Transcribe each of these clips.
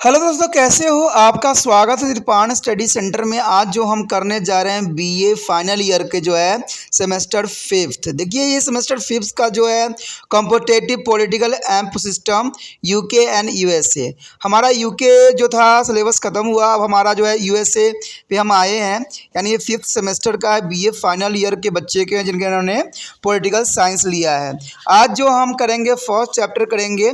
Hello दोस्तों, कैसे हो? आपका स्वागत है त्रिपाण स्टडी सेंटर में। आज जो हम करने जा रहे हैं बीए फाइनल ईयर के जो है सेमेस्टर फिफ्थ। देखिए, ये सेमेस्टर फिफ्थ का जो है competitive political amp system UK and USA. हमारा यूके जो था सिलेबस ख़त्म हुआ, अब हमारा जो है यूएसए पे हम आए हैं। यानी ये फिफ्थ सेमेस्टर का है, बीए फाइनल ईयर के बच्चे के जिनके इन्होंने पॉलिटिकल साइंस लिया है। आज जो हम करेंगे फर्स्ट चैप्टर करेंगे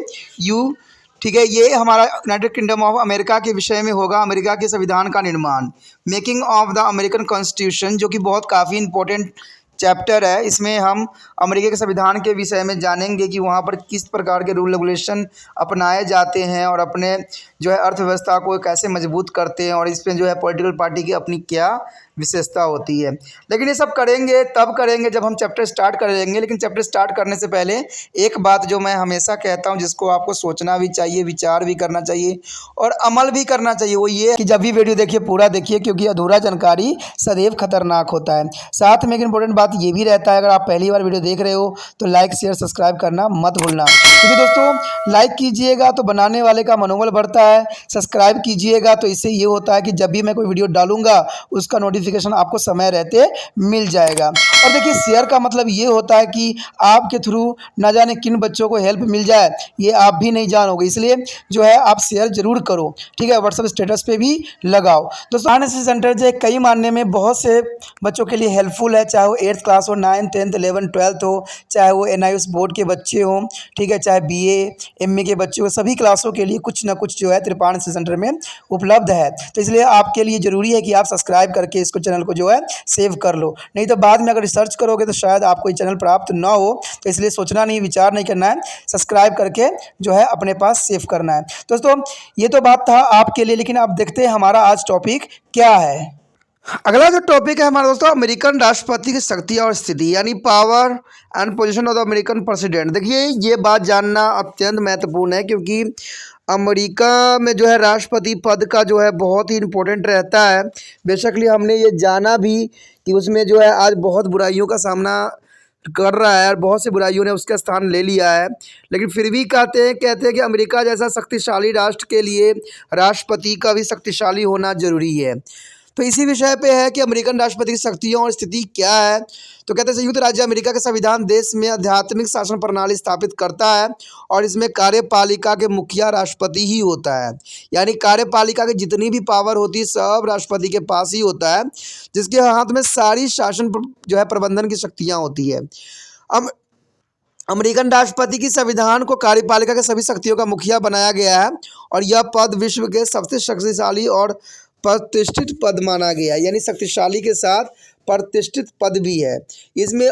ठीक है। ये हमारा यूनाइटेड किंगडम ऑफ अमेरिका के विषय में होगा। अमेरिका के संविधान का निर्माण, making of the American constitution, जो कि बहुत काफ़ी इंपॉर्टेंट चैप्टर है। इसमें हम अमेरिका के संविधान के विषय में जानेंगे कि वहाँ पर किस प्रकार के रूल रेगुलेशन अपनाए जाते हैं और अपने जो है अर्थव्यवस्था को कैसे मजबूत करते हैं, और इसमें जो है पॉलिटिकल पार्टी की अपनी क्या विशेषता होती है। लेकिन ये सब करेंगे तब करेंगे जब हम चैप्टर स्टार्ट करेंगे। लेकिन चैप्टर स्टार्ट करने से पहले एक बात जो मैं हमेशा कहता हूँ, जिसको आपको सोचना भी चाहिए, विचार भी करना चाहिए और अमल भी करना चाहिए, वो ये कि जब भी वीडियो देखिए पूरा देखिए, क्योंकि अधूरा जानकारी सदैव खतरनाक होता है। साथ में एक इंपॉर्टेंट बात ये भी रहता है, अगर आप पहली बार वीडियो देख रहे हो तो लाइक शेयर सब्सक्राइब करना मत भूलना। क्योंकि दोस्तों लाइक कीजिएगा तो बनाने वाले का मनोबल बढ़ता है, सब्सक्राइब कीजिएगा तो इससे ये होता है कि जब भी मैं कोई वीडियो डालूंगा उसका नोटिफिकेशन आपको समय रहते मिल जाएगा। और देखिए, शेयर का मतलब ये होता है कि आपके थ्रू ना जाने किन बच्चों को हेल्प मिल जाए, ये आप भी नहीं जानोगे। इसलिए जो है आप शेयर जरूर करो, ठीक है। व्हाट्सएप स्टेटस पे भी लगाओ। दोस्तों एनएसएस सेंटर जो है कई मानने में बहुत से बच्चों के लिए हेल्पफुल है, चाहे वो 8th क्लास हो, 9th 10th 11th 12th हो, चाहे वो एनआईएस बोर्ड के बच्चे हों, ठीक है, चाहे बीए एमए के बच्चे हो, सभी क्लासों के लिए कुछ ना कुछ जो है त्रिपाण सेंटर में उपलब्ध है। तो इसलिए आपके लिए ज़रूरी है कि आप सब्सक्राइब करके इसको चैनल को जो है सेव कर लो, नहीं तो बाद में अगर रिसर्च करोगे तो शायद आपको ये चैनल प्राप्त ना हो। तो इसलिए सोचना नहीं, विचार नहीं करना है, सब्सक्राइब करके जो है अपने पास सेव करना है। दोस्तों ये तो बात था आपके लिए, लेकिन अब देखते हैं हमारा आज टॉपिक क्या है। अगला जो टॉपिक है हमारा दोस्तों, अमेरिकन राष्ट्रपति की शक्ति और स्थिति, यानी power and position of the American president. देखिए, ये बात जानना अत्यंत महत्वपूर्ण है, क्योंकि अमेरिका में जो है राष्ट्रपति पद का जो है बहुत ही इम्पोर्टेंट रहता है। बेशकली हमने ये जाना भी कि उसमें जो है आज बहुत बुराइयों का सामना कर रहा है और बहुत सी बुराइयों ने उसका स्थान ले लिया है। लेकिन फिर भी कहते हैं कि अमेरिका जैसा शक्तिशाली राष्ट्र के लिए राष्ट्रपति का भी शक्तिशाली होना जरूरी है। तो इसी विषय पे है कि अमेरिकन राष्ट्रपति की शक्तियों और स्थिति क्या है। तो कहते हैं संयुक्त राज्य अमेरिका का संविधान देश में आध्यात्मिक शासन प्रणाली स्थापित करता है और इसमें कार्यपालिका के मुखिया राष्ट्रपति ही होता है। यानी कार्यपालिका की जितनी भी पावर होती है सब राष्ट्रपति के पास ही होता है, जिसके हाथ में सारी शासन जो है प्रबंधन की शक्तियाँ होती है। अब अमेरिकन राष्ट्रपति की संविधान को कार्यपालिका के सभी शक्तियों का मुखिया बनाया गया है और यह पद विश्व के सबसे शक्तिशाली और प्रतिष्ठित पद माना गया है। यानी शक्तिशाली के साथ प्रतिष्ठित पद भी है। इसमें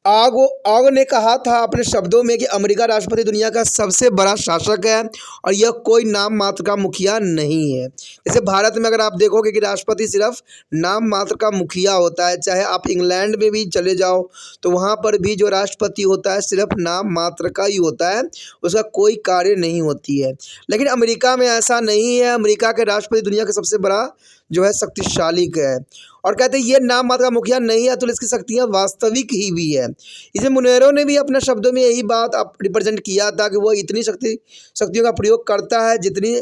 आग ने कहा था अपने शब्दों में कि अमेरिका राष्ट्रपति दुनिया का सबसे बड़ा शासक है और यह कोई नाम मात्र का मुखिया नहीं है। जैसे भारत में अगर आप देखोगे कि राष्ट्रपति सिर्फ नाम मात्र का मुखिया होता है, चाहे आप इंग्लैंड में भी चले जाओ तो वहाँ पर भी जो राष्ट्रपति होता है सिर्फ नाम मात्र का ही होता है, उसका कोई कार्य नहीं होती है। लेकिन अमेरिका में ऐसा नहीं है। अमेरिका के राष्ट्रपति दुनिया का सबसे बड़ा जो है शक्तिशाली है और कहते हैं ये नाम मात्र का मुखिया नहीं है, तो इसकी शक्तियाँ वास्तविक ही भी है। इसे मुनेरो ने भी अपने शब्दों में यही बात रिप्रेजेंट किया था कि वो इतनी शक्तियों का प्रयोग करता है जितनी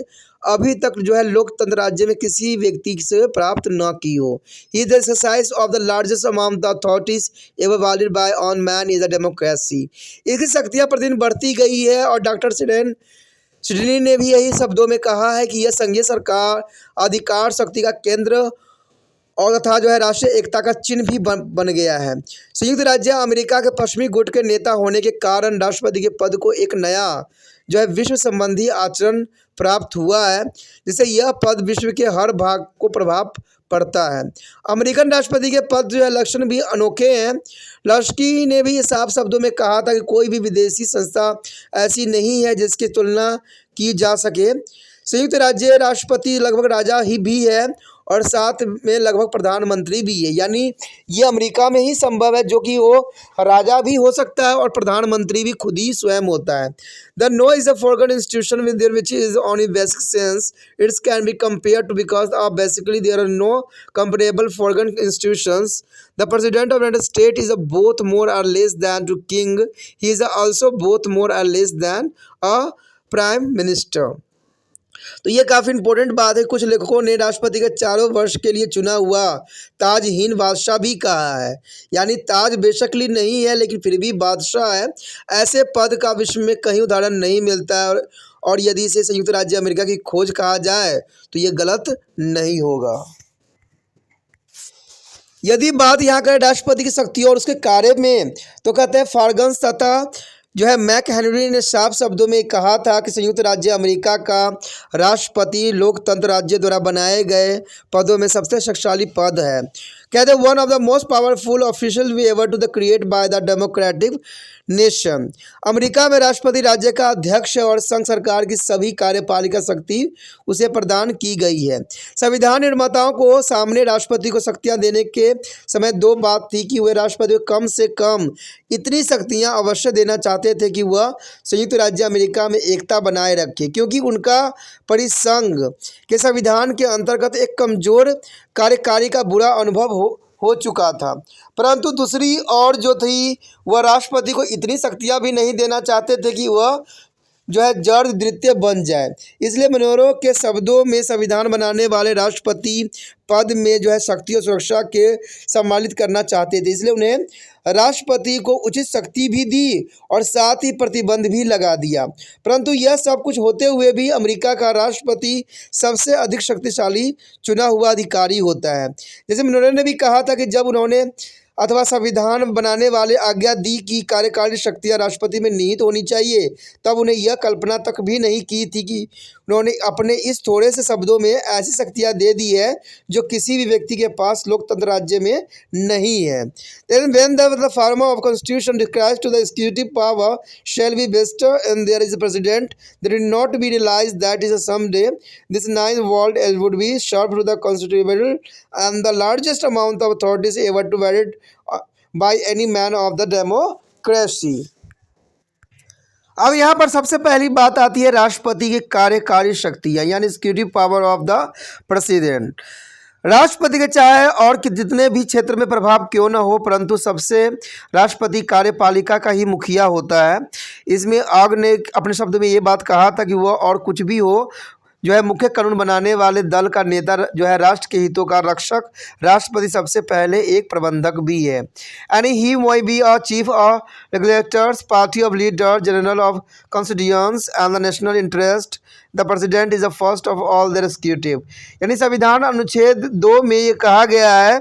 अभी तक जो है लोकतंत्र राज्य में किसी व्यक्ति से प्राप्त न की हो। He is the exercise of the largest amount the authorities ever wielded by one man is a democracy. इसकी शक्तियाँ प्रतिदिन बढ़ती गई है और डॉक्टर सिडनी ने भी यही शब्दों में कहा है कि यह संघीय सरकार अधिकार शक्ति का केंद्र और तथा जो है राष्ट्रीय एकता का चिन्ह भी बन गया है। संयुक्त राज्य अमेरिका के पश्चिमी गुट के नेता होने के कारण राष्ट्रपति के पद को एक नया जो है विश्व संबंधी आचरण प्राप्त हुआ है, जिससे यह पद विश्व के हर भाग को प्रभाव पड़ता है। अमेरिकन राष्ट्रपति के पद जो है लक्षण भी अनोखे हैं। लश्की ने भी साफ शब्दों में कहा था कि कोई भी विदेशी संस्था ऐसी नहीं है जिसकी तुलना की जा सके। संयुक्त राज्य राष्ट्रपति लगभग राजा ही भी है और साथ में लगभग प्रधानमंत्री भी है। यानी ये अमेरिका में ही संभव है जो कि वो राजा भी हो सकता है और प्रधानमंत्री भी खुद ही स्वयं होता है। The no is a foreign institution with there which is on in basic sense it's can be compared to because of basically there are no comparable foreign institutions. The president of United State is a both more or less than to king, he is also both more or less than a prime minister. तो ये काफ़ी important बात है। कुछ लेखकों ने राष्ट्रपति के चारों वर्ष के लिए चुना हुआ ताजहीन बादशाह भी कहा है, यानी ताज बेशकली नहीं है लेकिन फिर भी बादशाह है। ऐसे पद का विश्व में कहीं उदाहरण नहीं मिलता है, और यदि इसे संयुक्त राज्य अमेरिका की खोज कहा जाए तो ये गलत नहीं होगा। यदि बात यहाँ करें राष्ट्रपति की शक्ति और उसके कार्य में, तो कहते हैं फार्गन्स तथा जो है मैक हेनरी ने साफ शब्दों में कहा था कि संयुक्त राज्य अमेरिका का राष्ट्रपति लोकतंत्र राज्य द्वारा बनाए गए पदों में सबसे शक्तिशाली पद है। कहते हैं one of the most powerful official we ever to the create by the democratic nation. America में राष्ट्रपति राज्य का अध्यक्ष है और संघ सरकार की सभी कार्यपालिका शक्ति उसे प्रदान की गई है। संविधान निर्माताओं को सामने राष्ट्रपति को शक्तियां देने के समय दो बात थी कि वे राष्ट्रपति को कम से कम इतनी शक्तियां अवश्य देना चाहते थे कि वह संयुक्त राज्य अमेरिका में एकता बनाए रखे, क्योंकि उनका परिसंघ के संविधान के अंतर्गत एक कमजोर कार्यकारी का बुरा अनुभव हो चुका था। परंतु दूसरी ओर जो थी वह राष्ट्रपति को इतनी शक्तियां भी नहीं देना चाहते थे कि वह जो है जड़ द्वितीय बन जाए। इसलिए मनोरो के शब्दों में संविधान बनाने वाले राष्ट्रपति पद में जो है शक्ति और सुरक्षा के सम्मिलित करना चाहते थे, इसलिए उन्हें राष्ट्रपति को उचित शक्ति भी दी और साथ ही प्रतिबंध भी लगा दिया। परंतु यह सब कुछ होते हुए भी अमेरिका का राष्ट्रपति सबसे अधिक शक्तिशाली चुना हुआ अधिकारी होता है। जैसे मनोरो ने भी कहा था कि जब उन्होंने अथवा संविधान बनाने वाले आज्ञा दी कि कार्यकारी शक्तियां राष्ट्रपति में निहित होनी चाहिए, तब उन्हें यह कल्पना तक भी नहीं की थी कि उन्होंने अपने इस थोड़े से शब्दों में ऐसी शक्तियां दे दी है जो किसी भी व्यक्ति के पास लोकतंत्र राज्य में नहीं है। Then when the former of constitution declares to the executive power shall be vested and there is a president, there did not be realized that is someday this ninth world would be served to the constitutional and the largest amount of authorities ever to varied by any man of the democracy। अब यहाँ पर सबसे पहली बात आती है राष्ट्रपति की कार्यकारी शक्तियाँ, यानी executive power of the president. राष्ट्रपति के चाहे और कि जितने भी क्षेत्र में प्रभाव क्यों न हो, परंतु सबसे राष्ट्रपति कार्यपालिका का ही मुखिया होता है। इसमें आग ने अपने शब्द में ये बात कहा था कि वह और कुछ भी हो जो है मुख्य कानून बनाने वाले दल का नेता जो है राष्ट्र के हितों का रक्षक राष्ट्रपति सबसे पहले एक प्रबंधक भी है। And he my be a chief of regulators party of leader general of constituents and the national interest the president is the first of all the executive. यानी संविधान अनुच्छेद 2 में ये कहा गया है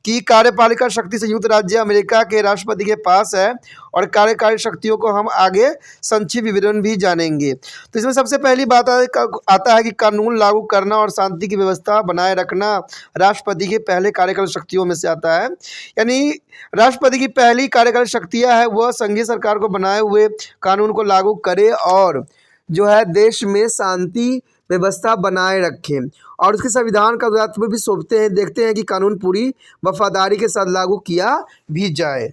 कि कार्यपालिका शक्ति संयुक्त राज्य अमेरिका के राष्ट्रपति के पास है, और कार्यकारी शक्तियों को हम आगे संक्षिप्त विवरण भी जानेंगे। तो इसमें सबसे पहली बात आता है कि कानून लागू करना और शांति की व्यवस्था बनाए रखना राष्ट्रपति के पहले कार्यकारी शक्तियों में से आता है। यानी राष्ट्रपति की पहली कार्यकारी शक्तियाँ है वह संघीय सरकार को बनाए हुए कानून को लागू करे और जो है देश में शांति व्यवस्था बनाए रखें, और उसके संविधान का दायित्व भी सौंपते हैं। देखते हैं कि कानून पूरी वफादारी के साथ लागू किया भी जाए।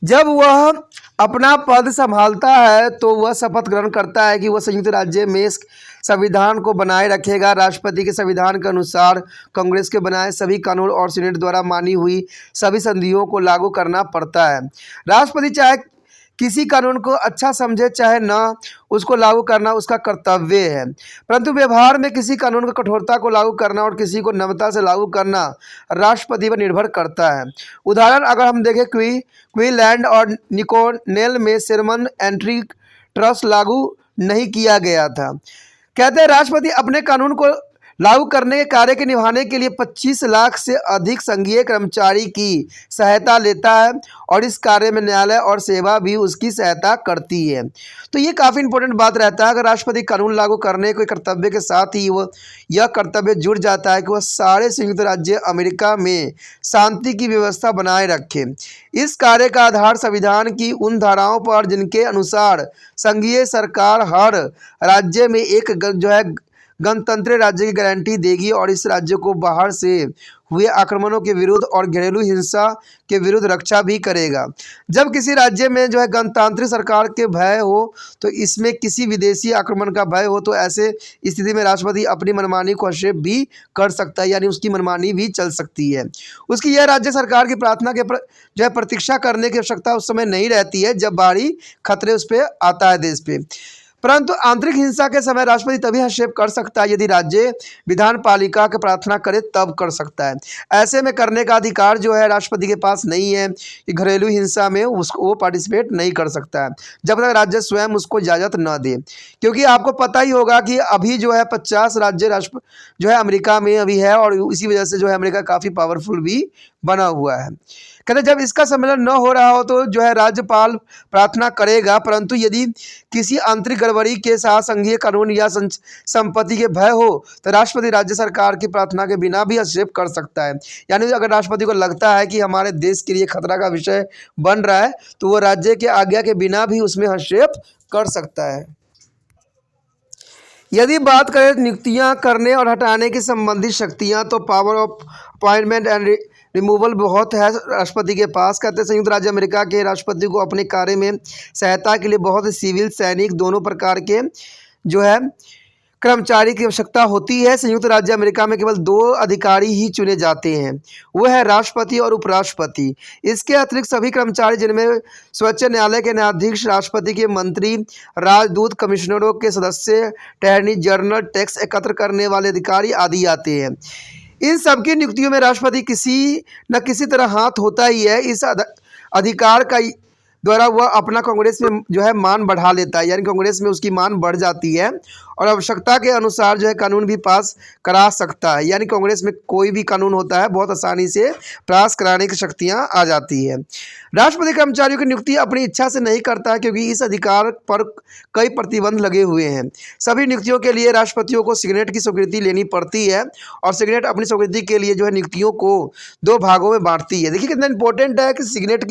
जब वह अपना पद संभालता है तो वह शपथ ग्रहण करता है कि वह संयुक्त राज्य में संविधान को बनाए रखेगा। राष्ट्रपति के संविधान के अनुसार कांग्रेस के बनाए सभी कानून और सीनेट द्वारा मानी हुई सभी संधियों को लागू करना पड़ता है। राष्ट्रपति चाहे किसी कानून को अच्छा समझे चाहे ना, उसको लागू करना उसका कर्तव्य है, परंतु व्यवहार में किसी कानून को कठोरता को लागू करना और किसी को नम्रता से लागू करना राष्ट्रपति पर निर्भर करता है। उदाहरण अगर हम देखें क्वीनलैंड और निकोनेल में शेरमन एंट्री ट्रस्ट लागू नहीं किया गया था। कहते हैं राष्ट्रपति अपने कानून को लागू करने के कार्य के निभाने के लिए 25 लाख से अधिक संघीय कर्मचारी की सहायता लेता है, और इस कार्य में न्यायालय और सेवा भी उसकी सहायता करती है। तो ये काफ़ी इंपॉर्टेंट बात रहता है। अगर राष्ट्रपति कानून लागू करने के कर्तव्य के साथ ही वह यह कर्तव्य जुड़ जाता है कि वह सारे संयुक्त राज्य अमेरिका में शांति की व्यवस्था बनाए रखे। इस कार्य का आधार संविधान की उन धाराओं पर जिनके अनुसार संघीय सरकार हर राज्य में एक जो है गणतंत्र राज्य की गारंटी देगी और इस राज्य को बाहर से हुए आक्रमणों के विरुद्ध और घरेलू हिंसा के विरुद्ध रक्षा भी करेगा। जब किसी राज्य में जो है गणतांत्रिक सरकार के भय हो तो इसमें किसी विदेशी आक्रमण का भय हो, तो ऐसे स्थिति में राष्ट्रपति अपनी मनमानी को हस्तक्षेप भी कर सकता है, यानी उसकी मनमानी भी चल सकती है। उसकी यह राज्य सरकार की प्रार्थना के जो है प्रतीक्षा करने की आवश्यकता उस समय नहीं रहती है जब बाहरी खतरे उस पर आता है देश पे। परंतु आंतरिक हिंसा के समय राष्ट्रपति तभी हस्तक्षेप कर सकता है यदि राज्य विधान पालिका की प्रार्थना करे, तब कर सकता है। ऐसे में करने का अधिकार जो है राष्ट्रपति के पास नहीं है कि घरेलू हिंसा में उसको वो पार्टिसिपेट नहीं कर सकता है जब तक राज्य स्वयं उसको इजाज़त न दे। क्योंकि आपको पता ही होगा कि अभी जो है 50 राज्य राष्ट्र जो है अमेरिका में अभी है, और इसी वजह से जो है अमेरिका काफ़ी पावरफुल भी बना हुआ है। कहते जब इसका सम्मेलन न हो रहा हो तो जो है राज्यपाल प्रार्थना करेगा, परंतु यदि किसी आंतरिक गड़बड़ी के साथ संघीय कानून या संपत्ति के भय हो तो राष्ट्रपति राज्य सरकार की प्रार्थना के बिना भी हस्तक्षेप कर सकता है। यानी अगर राष्ट्रपति को लगता है कि हमारे देश के लिए खतरा का विषय बन रहा है तो वो राज्य के आज्ञा के बिना भी उसमें हस्तक्षेप कर सकता है। यदि बात करें नियुक्तियां करने और हटाने की संबंधित शक्तियां, तो power of appointment and removal बहुत है राष्ट्रपति के पास। कहते हैं संयुक्त राज्य अमेरिका के राष्ट्रपति को अपने कार्य में सहायता के लिए बहुत सिविल सैनिक दोनों प्रकार के जो है कर्मचारी की आवश्यकता होती है। संयुक्त राज्य अमेरिका में केवल 2 अधिकारी ही चुने जाते हैं, वो है राष्ट्रपति और उपराष्ट्रपति। इसके अतिरिक्त सभी कर्मचारी जिनमें सर्वोच्च न्यायालय के न्यायाधीश, राष्ट्रपति के मंत्री, राजदूत, कमिश्नरों के सदस्य, अटॉर्नी जनरल, टैक्स एकत्र करने वाले अधिकारी आदि आते हैं। इन सबकी नियुक्तियों में राष्ट्रपति किसी न किसी तरह हाथ होता ही है। इस अधिकार का द्वारा वह अपना कांग्रेस में जो है मान बढ़ा लेता है, यानी कांग्रेस में उसकी मान बढ़ जाती है और आवश्यकता के अनुसार जो है कानून भी पास करा सकता है। यानी कांग्रेस में कोई भी कानून होता है बहुत आसानी से पास कराने की शक्तियां आ जाती है। राष्ट्रपति कर्मचारियों की नियुक्ति अपनी इच्छा से नहीं करता है क्योंकि इस अधिकार पर कई प्रतिबंध लगे हुए हैं। सभी नियुक्तियों के लिए राष्ट्रपतियों को सीनेट की स्वीकृति लेनी पड़ती है और सीनेट अपनी स्वीकृति के लिए जो है नियुक्तियों को 2 भागों में बांटती है। देखिए कितना इंपॉर्टेंट है कि सीनेट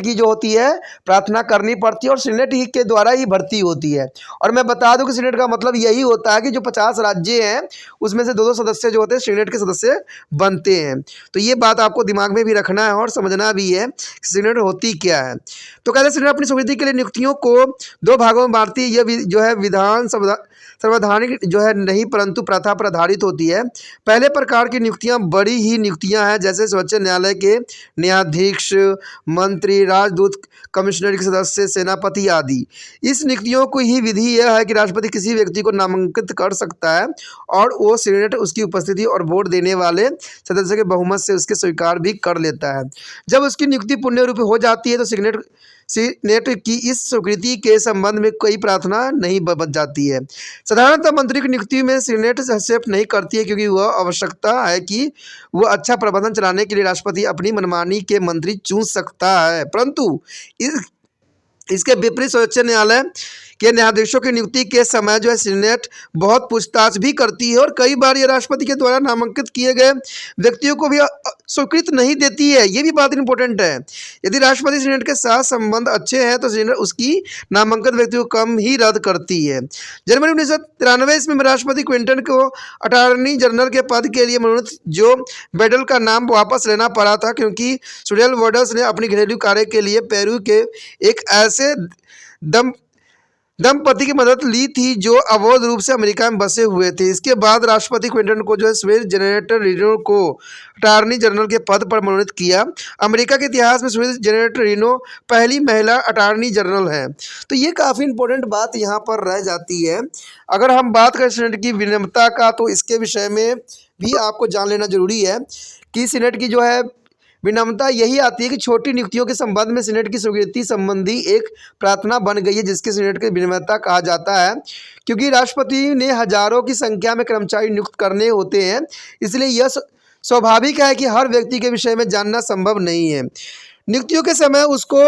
की जो होती है प्रार्थना करनी पड़ती है और सीनेट ही के द्वारा ही भर्ती होती है। और मैं बता दूं कि सीनेट का मतलब यही होता है कि जो 50 राज्य हैं उसमें से 2-2 सदस्य जो होते हैं सीनेट के सदस्य बनते हैं। तो ये बात आपको दिमाग में भी रखना है और समझना भी है कि सीनेट होती क्या है। तो कहते हैं सीनेट अपनी स्वीकृति के लिए नियुक्तियों को 2 भागों में बांटती है। यह जो है विधान संवैधानिक जो है नहीं परंतु प्रथा पर आधारित होती है। पहले प्रकार की नियुक्तियां बड़ी ही नियुक्तियां हैं, जैसे सर्वोच्च न्यायालय के न्यायाधीश, मंत्री, राजदूत, कमिश्नर के सदस्य, सेनापति आदि। इस नियुक्तियों को ही विधि यह है कि राष्ट्रपति किसी व्यक्ति को नामांकित कर सकता है और वो सीनेट उसकी उपस्थिति और वोट देने वाले सदस्य के बहुमत से उसके स्वीकार भी कर लेता है। जब उसकी नियुक्ति पूर्ण रूप हो जाती है तो सीनेट की इस स्वीकृति के संबंध में कोई प्रार्थना नहीं बच जाती है। साधारणतः मंत्री की नियुक्ति में सीनेट हस्तक्षेप नहीं करती है क्योंकि वह आवश्यकता है कि वह अच्छा प्रबंधन चलाने के लिए राष्ट्रपति अपनी मनमानी के मंत्री चुन सकता है। परंतु इसके विपरीत सर्वोच्च न्यायालय के न्यायाधीशों की नियुक्ति के समय जो है सीनेट बहुत पूछताछ भी करती है और कई बार ये राष्ट्रपति के द्वारा नामांकित किए गए व्यक्तियों को भी स्वीकृत नहीं देती है। ये भी बात इंपॉर्टेंट है। यदि राष्ट्रपति सीनेट के साथ संबंध अच्छे हैं तो सीनेट उसकी नामांकित व्यक्ति को कम ही रद्द करती है। जनवरी 1993 में राष्ट्रपति क्लिंटन को अटॉर्नी जनरल के पद के लिए मनोनीत जो बेडल का नाम वापस लेना पड़ा था क्योंकि सुडेल वॉर्डर्स ने अपनी घरेलू कार्य के लिए पेरू के एक ऐसे दंपति की मदद ली थी जो अवैध रूप से अमेरिका में बसे हुए थे। इसके बाद राष्ट्रपति क्लिंटन को जो है स्वीडिश जेनेटर रिनो को अटॉर्नी जनरल के पद पर मनोनीत किया। अमेरिका के इतिहास में स्वीडिश जेनेटर रिनो पहली महिला अटॉर्नी जनरल है। तो ये काफ़ी इंपॉर्टेंट बात यहाँ पर रह जाती है। अगर हम बात करें सीनेट की विनियमितता का तो इसके विषय में भी आपको जान लेना जरूरी है कि सीनेट की जो है विनम्रता यही आती है कि छोटी नियुक्तियों के संबंध में सीनेट की स्वीकृति संबंधी एक प्रार्थना बन गई है जिसके सीनेट की विनम्रता कहा जाता है। क्योंकि राष्ट्रपति ने हजारों की संख्या में कर्मचारी नियुक्त करने होते हैं, इसलिए यह स्वाभाविक है कि हर व्यक्ति के विषय में जानना संभव नहीं है। नियुक्तियों के समय उसको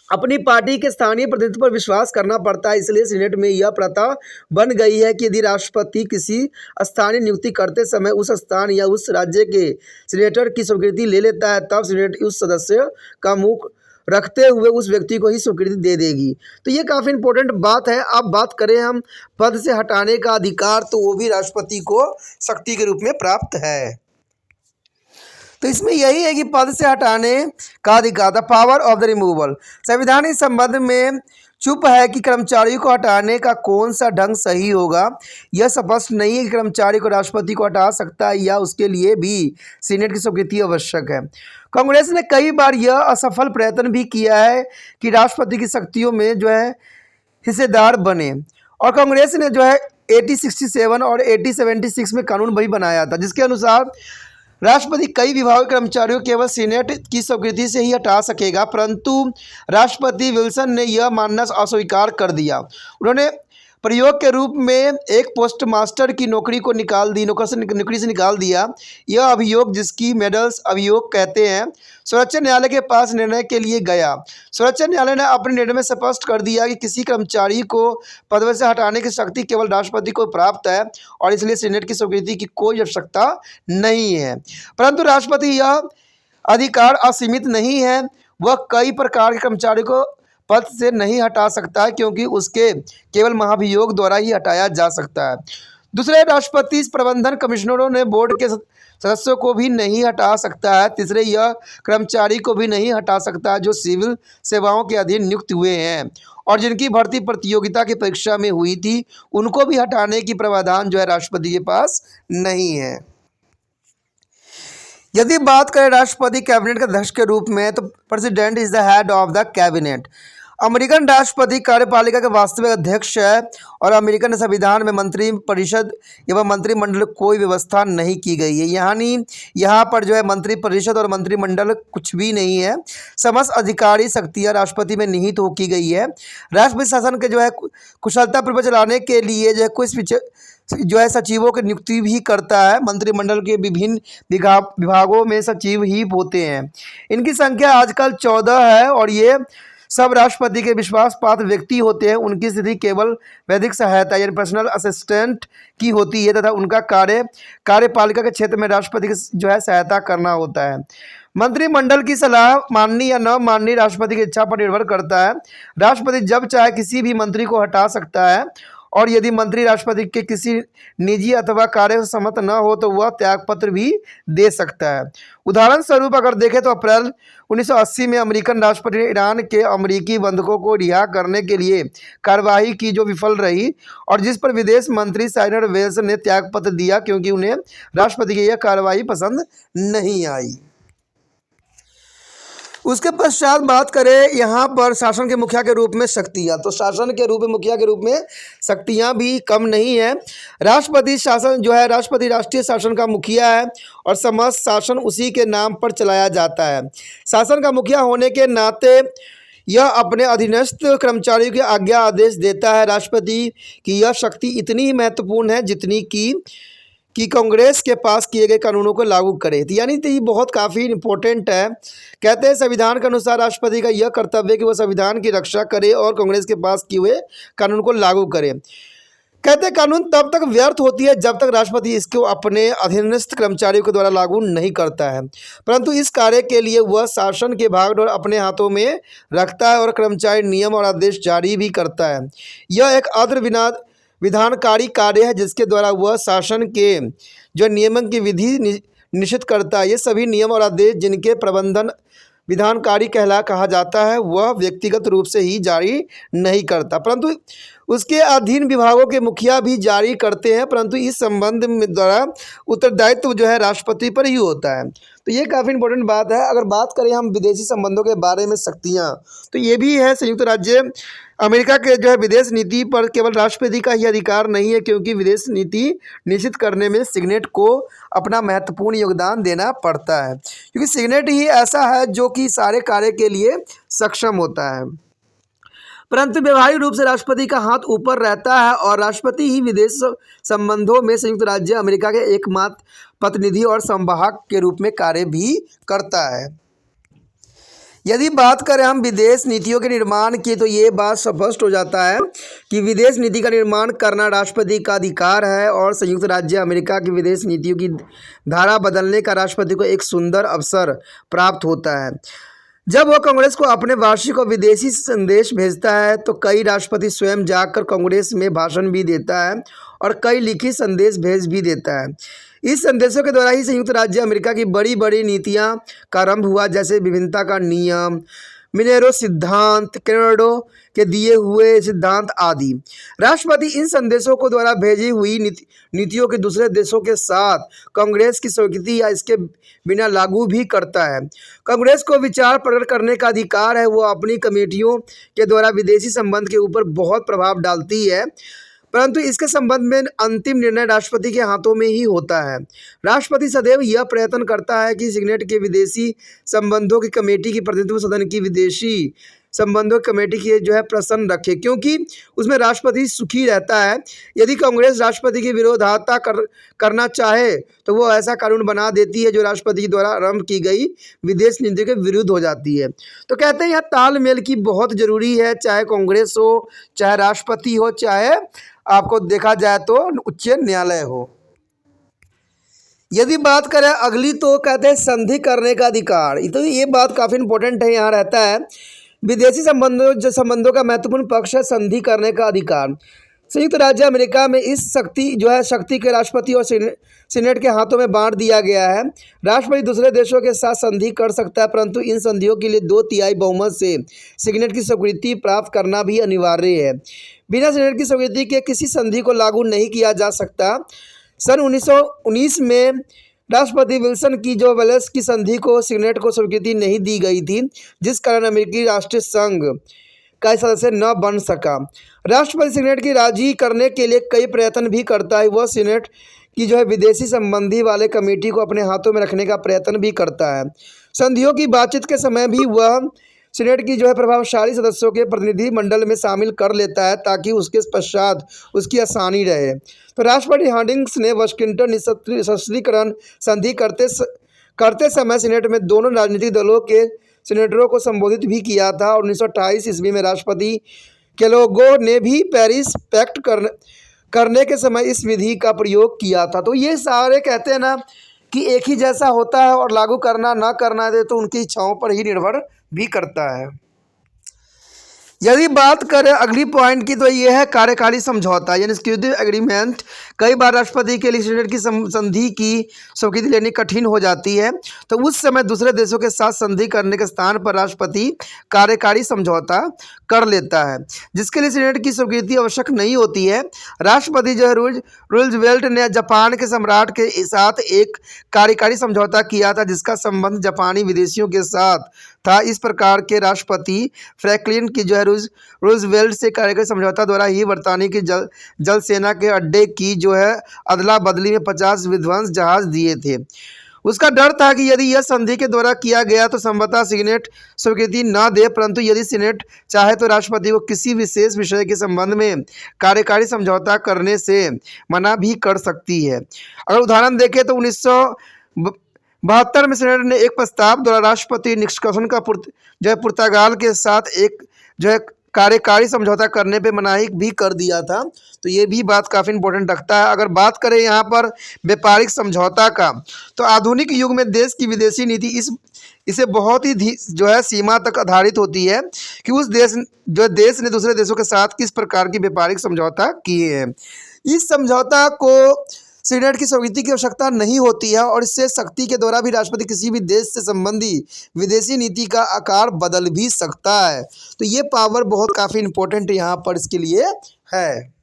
अपनी पार्टी के स्थानीय प्रतिनिधित्व पर विश्वास करना पड़ता है। इसलिए सीनेट में यह प्रथा बन गई है कि यदि राष्ट्रपति किसी स्थानीय नियुक्ति करते समय उस स्थान या उस राज्य के सीनेटर की स्वीकृति ले लेता है तब सीनेट उस सदस्य का मुख रखते हुए उस व्यक्ति को ही स्वीकृति दे देगी। तो ये काफ़ी इंपॉर्टेंट बात है। अब बात करें हम पद से हटाने का अधिकार, तो वो भी राष्ट्रपति को शक्ति के रूप में प्राप्त है। तो इसमें यही है कि पद से हटाने का अधिकार, the power of the removal. संविधान इस संबंध में चुप है कि कर्मचारियों को हटाने का कौन सा ढंग सही होगा। यह स्पष्ट नहीं है कि कर्मचारी को राष्ट्रपति को हटा सकता है या उसके लिए भी सीनेट की स्वीकृति आवश्यक है। कांग्रेस ने कई बार यह असफल प्रयत्न भी किया है कि राष्ट्रपति की शक्तियों में जो है हिस्सेदार बने। और कांग्रेस ने जो है 8067 और 8076 में कानून भी बनाया था, जिसके अनुसार राष्ट्रपति कई विभागीय कर्मचारियों को केवल सीनेट की स्वीकृति से ही हटा सकेगा, परंतु राष्ट्रपति विल्सन ने यह मानना अस्वीकार कर दिया। उन्होंने प्रयोग के रूप में एक पोस्टमास्टर की नौकरी को नौकरी से निकाल दिया। यह अभियोग, जिसकी मेडल्स अभियोग कहते हैं, सर्वोच्च न्यायालय के पास निर्णय के लिए गया। सर्वोच्च न्यायालय ने अपने निर्णय में स्पष्ट कर दिया कि किसी कर्मचारी को पद से हटाने की शक्ति केवल राष्ट्रपति को प्राप्त है और इसलिए सीनेट की स्वीकृति की कोई आवश्यकता नहीं है। परंतु राष्ट्रपति यह अधिकार असीमित नहीं है, वह कई प्रकार के कर्मचारियों को पद से नहीं हटा सकता है, क्योंकि उसके केवल महाभियोग द्वारा ही हटाया जा सकता है। दूसरे, राष्ट्रपति प्रबंधन कमिश्नरों ने बोर्ड के सदस्यों को भी नहीं हटा सकता है। तीसरे, यह कर्मचारी को भी नहीं हटा सकता है जो सिविल सेवाओं के अधीन नियुक्त हुए हैं और जिनकी भर्ती प्रतियोगिता की परीक्षा में हुई थी, उनको भी हटाने की प्रावधान जो है राष्ट्रपति के पास नहीं है। यदि बात करें राष्ट्रपति कैबिनेट के अध्यक्ष के रूप में, तो president is the head of the cabinet. American राष्ट्रपति कार्यपालिका के वास्तविक अध्यक्ष है और अमेरिकन संविधान में मंत्री परिषद एवं मंत्रिमंडल कोई व्यवस्था नहीं की गई है। यानी यहाँ पर जो है मंत्री परिषद और मंत्रिमंडल कुछ भी नहीं है। समस्त अधिकारी शक्तियाँ राष्ट्रपति में निहित हो की गई है। राष्ट्रपति शासन के जो है कुशलतापूर्वक चलाने के लिए जो है कुछ जो है सचिवों की नियुक्ति भी करता है। मंत्रिमंडल के विभिन्न विभागों में सचिव ही होते हैं। इनकी संख्या आजकल 14 है और ये सब राष्ट्रपति के विश्वास पात्र व्यक्ति होते हैं। उनकी स्थिति केवल वैधिक सहायता यानी पर्सनल असिस्टेंट की होती है तथा उनका कार्यपालिका के क्षेत्र में राष्ट्रपति की जो है सहायता करना होता है। मंत्रिमंडल की सलाह माननी या न माननी राष्ट्रपति की इच्छा पर निर्भर करता है। राष्ट्रपति जब चाहे किसी भी मंत्री को हटा सकता है और यदि मंत्री राष्ट्रपति के किसी निजी अथवा कार्य से सहमत न हो तो वह त्यागपत्र भी दे सकता है। उदाहरण स्वरूप अगर देखें तो अप्रैल 1980 में अमेरिकन राष्ट्रपति ने ईरान के अमेरिकी बंधकों को रिहा करने के लिए कार्रवाई की जो विफल रही और जिस पर विदेश मंत्री साइमन वेल्स ने त्यागपत्र दिया क्योंकि उन्हें राष्ट्रपति की यह कार्रवाई पसंद नहीं आई। उसके पश्चात बात करें यहाँ पर शासन के मुखिया के रूप में शक्तियाँ, तो शासन के रूप में मुखिया के रूप में शक्तियाँ भी कम नहीं है। राष्ट्रपति शासन जो है राष्ट्रपति राष्ट्रीय शासन का मुखिया है और समस्त शासन उसी के नाम पर चलाया जाता है। शासन का मुखिया होने के नाते यह अपने अधीनस्थ कर्मचारियों की आज्ञा आदेश देता है। राष्ट्रपति की यह शक्ति इतनी ही महत्वपूर्ण है जितनी कि कांग्रेस के पास किए गए कानूनों को लागू करे। तो यानी तो ये बहुत काफ़ी इम्पोर्टेंट है। कहते हैं संविधान के अनुसार राष्ट्रपति का यह कर्तव्य है कि वह संविधान की रक्षा करे और कांग्रेस के पास किए हुए कानून को लागू करे। कहते हैं कानून तब तक व्यर्थ होती है जब तक राष्ट्रपति इसको अपने अधीनस्थ कर्मचारियों के द्वारा लागू नहीं करता है, परंतु इस कार्य के लिए वह शासन के भागडोर अपने हाथों में रखता है और कर्मचारी नियम और आदेश जारी भी करता है। यह एक अर्ध विधानकारी कार्य है जिसके द्वारा वह शासन के जो नियमन की विधि निश्चित करता है। ये सभी नियम और आदेश जिनके प्रबंधन विधानकारी कहा जाता है वह व्यक्तिगत रूप से ही जारी नहीं करता, परंतु उसके अधीन विभागों के मुखिया भी जारी करते हैं, परंतु इस संबंध में द्वारा उत्तरदायित्व जो है राष्ट्रपति पर ही होता है। तो ये काफ़ी इंपॉर्टेंट बात है। अगर बात करें हम विदेशी संबंधों के बारे में शक्तियाँ, तो ये भी है संयुक्त राज्य अमेरिका के जो है विदेश नीति पर केवल राष्ट्रपति का ही अधिकार नहीं है, क्योंकि विदेश नीति निश्चित करने में सीनेट को अपना महत्वपूर्ण योगदान देना पड़ता है, क्योंकि सीनेट ही ऐसा है जो कि सारे कार्य के लिए सक्षम होता है। परंतु व्यवहारिक रूप से राष्ट्रपति का हाथ ऊपर रहता है और राष्ट्रपति ही विदेश संबंधों में संयुक्त राज्य अमेरिका के एकमात्र प्रतिनिधि और संवाहक के रूप में कार्य भी करता है। यदि बात करें हम विदेश नीतियों के निर्माण की, तो ये बात स्पष्ट हो जाता है कि विदेश नीति का निर्माण करना राष्ट्रपति का अधिकार है और संयुक्त राज्य अमेरिका की विदेश नीतियों की धारा बदलने का राष्ट्रपति को एक सुंदर अवसर प्राप्त होता है। जब वह कांग्रेस को अपने वार्षिक और विदेशी संदेश भेजता है तो कई राष्ट्रपति स्वयं जाकर कांग्रेस में भाषण भी देता है और कई लिखित संदेश भेज भी देता है। इस संदेशों के द्वारा ही संयुक्त राज्य अमेरिका की बड़ी बड़ी नीतियां का आरंभ हुआ, जैसे विभिन्नता का नियम, मिनेरो सिद्धांत, कैनाडो के दिए हुए सिद्धांत आदि। राष्ट्रपति इन संदेशों को द्वारा भेजी हुई नीतियों के दूसरे देशों के साथ कांग्रेस की स्वीकृति या इसके बिना लागू भी करता है। कांग्रेस को विचार प्रकट करने का अधिकार है, वो अपनी कमेटियों के द्वारा विदेशी संबंध के ऊपर बहुत प्रभाव डालती है, परंतु इसके संबंध में अंतिम निर्णय राष्ट्रपति के हाथों में ही होता है। राष्ट्रपति सदैव यह प्रयत्न करता है कि सीनेट के विदेशी संबंधों की कमेटी की प्रतिनिधित्व सदन की विदेशी संबंधों की कमेटी की जो है प्रसन्न रखे, क्योंकि उसमें राष्ट्रपति सुखी रहता है। यदि कांग्रेस राष्ट्रपति की विरोधाभास करना चाहे तो वो ऐसा कानून बना देती है जो राष्ट्रपति द्वारा आरंभ की गई विदेश नीति के विरुद्ध हो जाती है। तो कहते हैं यह तालमेल की बहुत जरूरी है, चाहे कांग्रेस हो, चाहे राष्ट्रपति हो, चाहे आपको देखा जाए तो उच्च न्यायालय हो। यदि बात करें अगली तो कहते हैं संधि करने का अधिकार। तो ये बात काफ़ी इंपॉर्टेंट है, यहाँ रहता है विदेशी संबंधों का महत्वपूर्ण पक्ष है संधि करने का अधिकार। संयुक्त राज्य अमेरिका में इस शक्ति के राष्ट्रपति और सीनेट के हाथों में बांट दिया गया है। राष्ट्रपति दूसरे देशों के साथ संधि कर सकता है, परंतु इन संधियों के लिए 2/3 बहुमत से सीनेट की स्वीकृति प्राप्त करना भी अनिवार्य है। बिना सीनेट की स्वीकृति के किसी संधि को लागू नहीं किया जा सकता। सन 1919 में राष्ट्रपति विल्सन की जो वेल्स की संधि को सीनेट को स्वीकृति नहीं दी गई थी, जिस कारण अमेरिकी राष्ट्रीय संघ का सदस्य न बन सका। राष्ट्रपति सीनेट की राजी करने के लिए कई प्रयत्न भी करता है। वह सीनेट की जो है विदेशी संबंधी वाले कमेटी को अपने हाथों में रखने का प्रयत्न भी करता है। संधियों की बातचीत के समय भी वह सीनेट की जो है प्रभावशाली सदस्यों के प्रतिनिधि मंडल में शामिल कर लेता है, ताकि उसके पश्चात उसकी आसानी रहे। तो राष्ट्रपति हार्डिंग्स ने वाशिंगटन निःशस्त्रीकरण संधि करते समय सीनेट में दोनों राजनीतिक दलों के सीनेटरों को संबोधित भी किया था, और 1928 ईस्वी में राष्ट्रपति केलोगो ने भी पेरिस पैक्ट करने के समय इस विधि का प्रयोग किया था। तो ये सारे कहते हैं ना कि एक ही जैसा होता है, और लागू करना ना करना दे तो उनकी इच्छाओं पर ही निर्भर भी करता है। यदि बात करें अगली पॉइंट की तो ये है कार्यकारी समझौता यानी एक्सक्लूसिव एग्रीमेंट। कई बार राष्ट्रपति के लिए सीनेट की संधि की स्वीकृति लेनी कठिन हो जाती है, तो उस समय दूसरे देशों के साथ संधि करने के स्थान पर राष्ट्रपति कार्यकारी समझौता कर लेता है, जिसके लिए सीनेट की स्वीकृति आवश्यक नहीं होती है। राष्ट्रपति जो है रूजवेल्ट ने जापान के सम्राट के साथ एक कार्यकारी समझौता किया था, जिसका संबंध जापानी विदेशियों के साथ था। इस प्रकार के राष्ट्रपति फ्रैंकलिन की जो है रूजवेल्ट से कार्यकारी समझौता द्वारा ही बरतानिया की जल सेना के अड्डे की जो है अदला बदली में 50 विध्वंस जहाज दिए थे। उसका डर था कि यदि यह संधि के द्वारा किया गया तो संभवतः सीनेट स्वीकृति न दे, परंतु यदि सीनेट चाहे तो राष्ट्रपति को किसी विशेष विषय के संबंध में कार्यकारी समझौता करने से मना भी कर सकती है। अगर उदाहरण देखें तो 1972 में सीनेट ने एक प्रस्ताव द्वारा राष्ट्रपति निष्कासन का जो है पुर्तगाल के साथ एक जो है कार्यकारी समझौता करने पे मनाही भी कर दिया था। तो ये भी बात काफ़ी इंपॉर्टेंट रखता है। अगर बात करें यहाँ पर व्यापारिक समझौता का, तो आधुनिक युग में देश की विदेशी नीति इसे बहुत ही जो है सीमा तक आधारित होती है कि उस देश ने दूसरे देशों के साथ किस प्रकार की व्यापारिक समझौता किए हैं। इस समझौता को सीनेट की स्वीकृति की आवश्यकता नहीं होती है, और इससे शक्ति के द्वारा भी राष्ट्रपति किसी भी देश से संबंधी विदेशी नीति का आकार बदल भी सकता है। तो ये पावर बहुत काफ़ी इंपॉर्टेंट यहाँ पर इसके लिए है।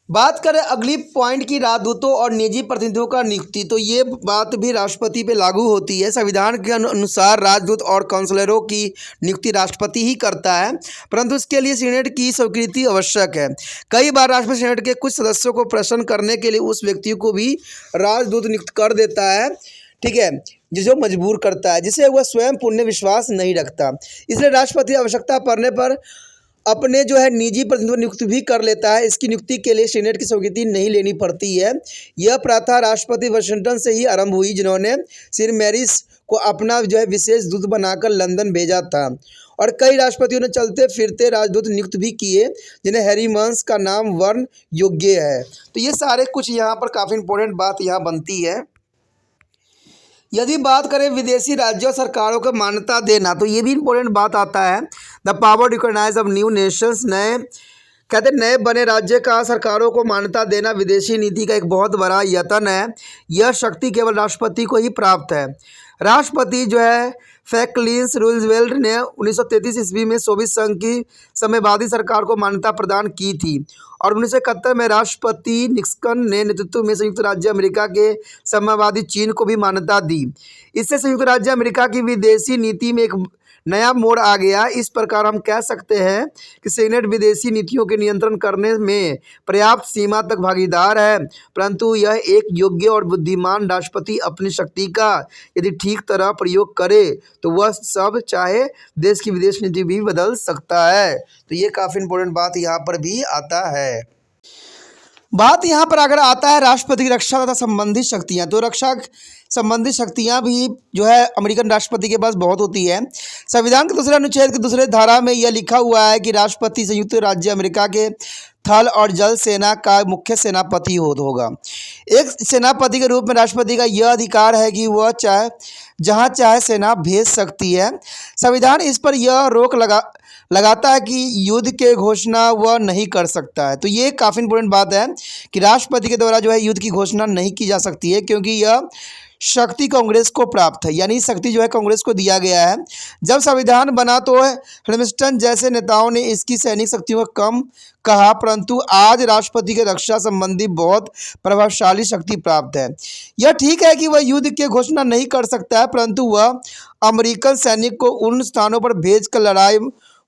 बात करें अगली पॉइंट की राजदूतों और निजी प्रतिनिधियों का नियुक्ति, तो ये बात भी राष्ट्रपति पे लागू होती है। संविधान के अनुसार राजदूत और काउंसलरों की नियुक्ति राष्ट्रपति ही करता है, परंतु इसके लिए सीनेट की स्वीकृति आवश्यक है। कई बार राष्ट्रपति सीनेट के कुछ सदस्यों को प्रसन्न करने के लिए उस व्यक्ति को भी राजदूत नियुक्त कर देता है, ठीक है, जिसे मजबूर करता है, जिसे वह स्वयं पूर्ण विश्वास नहीं रखता। इसलिए राष्ट्रपति आवश्यकता पड़ने पर अपने जो है निजी प्रतिनिधि नियुक्त भी कर लेता है। इसकी नियुक्ति के लिए सीनेट की स्वीकृति नहीं लेनी पड़ती है। यह प्रथा राष्ट्रपति वाशिंगटन से ही आरंभ हुई, जिन्होंने सिर मैरिस को अपना जो है विशेष दूत बनाकर लंदन भेजा था, और कई राष्ट्रपतियों ने चलते फिरते राजदूत नियुक्त भी किए, जिन्हें हैरीमंस का नाम वर्ण योग्य है। तो ये सारे कुछ यहाँ पर काफ़ी इंपॉर्टेंट बात यहाँ बनती है। यदि बात करें विदेशी राज्यों और सरकारों को मान्यता देना, तो ये भी इंपॉर्टेंट बात आता है। The power recognize of new nations, नए बने राज्य का सरकारों को मान्यता देना विदेशी नीति का एक बहुत बड़ा यत्न है। यह शक्ति केवल राष्ट्रपति को ही प्राप्त है। राष्ट्रपति जो है फ्रैंकलिन रूजवेल्ट ने 1933 ईस्वी में सोवियत संघ की साम्यवादी सरकार को मान्यता प्रदान की थी और 1971 में राष्ट्रपति निक्सन ने नेतृत्व में संयुक्त राज्य अमेरिका के साम्यवादी चीन को भी मान्यता दी। इससे संयुक्त राज्य अमेरिका की विदेशी नीति में एक नया मोड़ आ गया। इस प्रकार हम कह सकते हैं कि सीनेट विदेशी नीतियों के नियंत्रण करने में पर्याप्त सीमा तक भागीदार है, परंतु यह एक योग्य और बुद्धिमान राष्ट्रपति अपनी शक्ति का यदि ठीक तरह प्रयोग करे तो वह सब चाहे देश की विदेश नीति भी बदल सकता है। तो ये काफ़ी इंपॉर्टेंट बात यहाँ पर भी आता है। बात यहाँ पर अगर आता है राष्ट्रपति की रक्षा तथा संबंधित शक्तियाँ, तो रक्षा संबंधित शक्तियाँ भी जो है अमेरिकन राष्ट्रपति के पास बहुत होती है। संविधान के दूसरे अनुच्छेद के दूसरे धारा में यह लिखा हुआ है कि राष्ट्रपति संयुक्त राज्य अमेरिका के थल और जल सेना का मुख्य सेनापति होगा। एक सेनापति के रूप में राष्ट्रपति का यह अधिकार है कि वह चाहे जहाँ चाहे सेना भेज सकती है। संविधान इस पर यह रोक लगाता है कि युद्ध के घोषणा वह नहीं कर सकता है। तो ये काफ़ी इंपॉर्टेंट बात है कि राष्ट्रपति के द्वारा जो है युद्ध की घोषणा नहीं की जा सकती है, क्योंकि यह शक्ति कांग्रेस को प्राप्त है, यानी शक्ति जो है कांग्रेस को दिया गया है। जब संविधान बना तो हेमिल्टन जैसे नेताओं ने इसकी सैनिक शक्तियों को कम कहा, परंतु आज राष्ट्रपति के रक्षा संबंधी बहुत प्रभावशाली शक्ति प्राप्त है। यह ठीक है कि वह युद्ध की घोषणा नहीं कर सकता है, परंतु वह अमेरिकन सैनिक को उन स्थानों पर भेजकर लड़ाई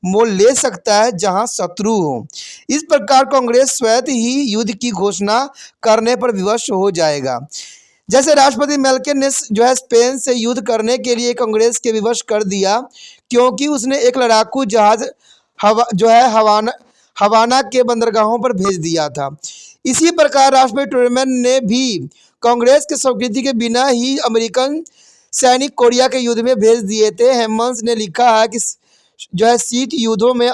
मोल ले सकता है जहां शत्रु हो। इस प्रकार कांग्रेस स्वयं ही युद्ध की घोषणा करने पर विवश हो जाएगा। जैसे राष्ट्रपति मेलकेन ने जो है स्पेन से युद्ध करने के लिए कांग्रेस के विवश कर दिया, क्योंकि उसने एक लड़ाकू जहाज हवाना के बंदरगाहों पर भेज दिया था। इसी प्रकार राष्ट्रपति ट्रूमैन ने भी कांग्रेस के स्वीकृति के बिना ही अमेरिकन सैनिक कोरिया के युद्ध में भेज दिए थे। हेमंस ने लिखा है कि जो है शीत युद्धों में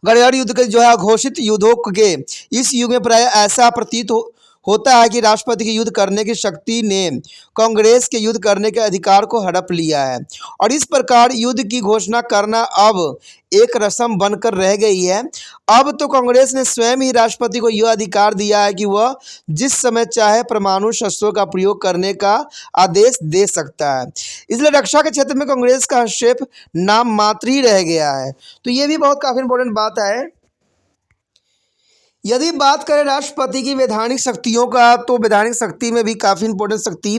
गड़बड़ युद्ध के जो है घोषित युद्धों के इस युग में प्राय ऐसा प्रतीत होता है कि राष्ट्रपति की युद्ध करने की शक्ति ने कांग्रेस के युद्ध करने के अधिकार को हड़प लिया है और इस प्रकार युद्ध की घोषणा करना अब एक रस्म बनकर रह गई है। अब तो कांग्रेस ने स्वयं ही राष्ट्रपति को यह अधिकार दिया है कि वह जिस समय चाहे परमाणु शस्त्रों का प्रयोग करने का आदेश दे सकता है। इसलिए रक्षा के क्षेत्र में कांग्रेस का हस्तक्षेप नाम मात्र ही रह गया है। तो ये भी बहुत काफ़ी इंपॉर्टेंट बात है। यदि बात करें राष्ट्रपति की वैधानिक शक्तियों का, तो वैधानिक शक्ति में भी काफ़ी इंपॉर्टेंट शक्ति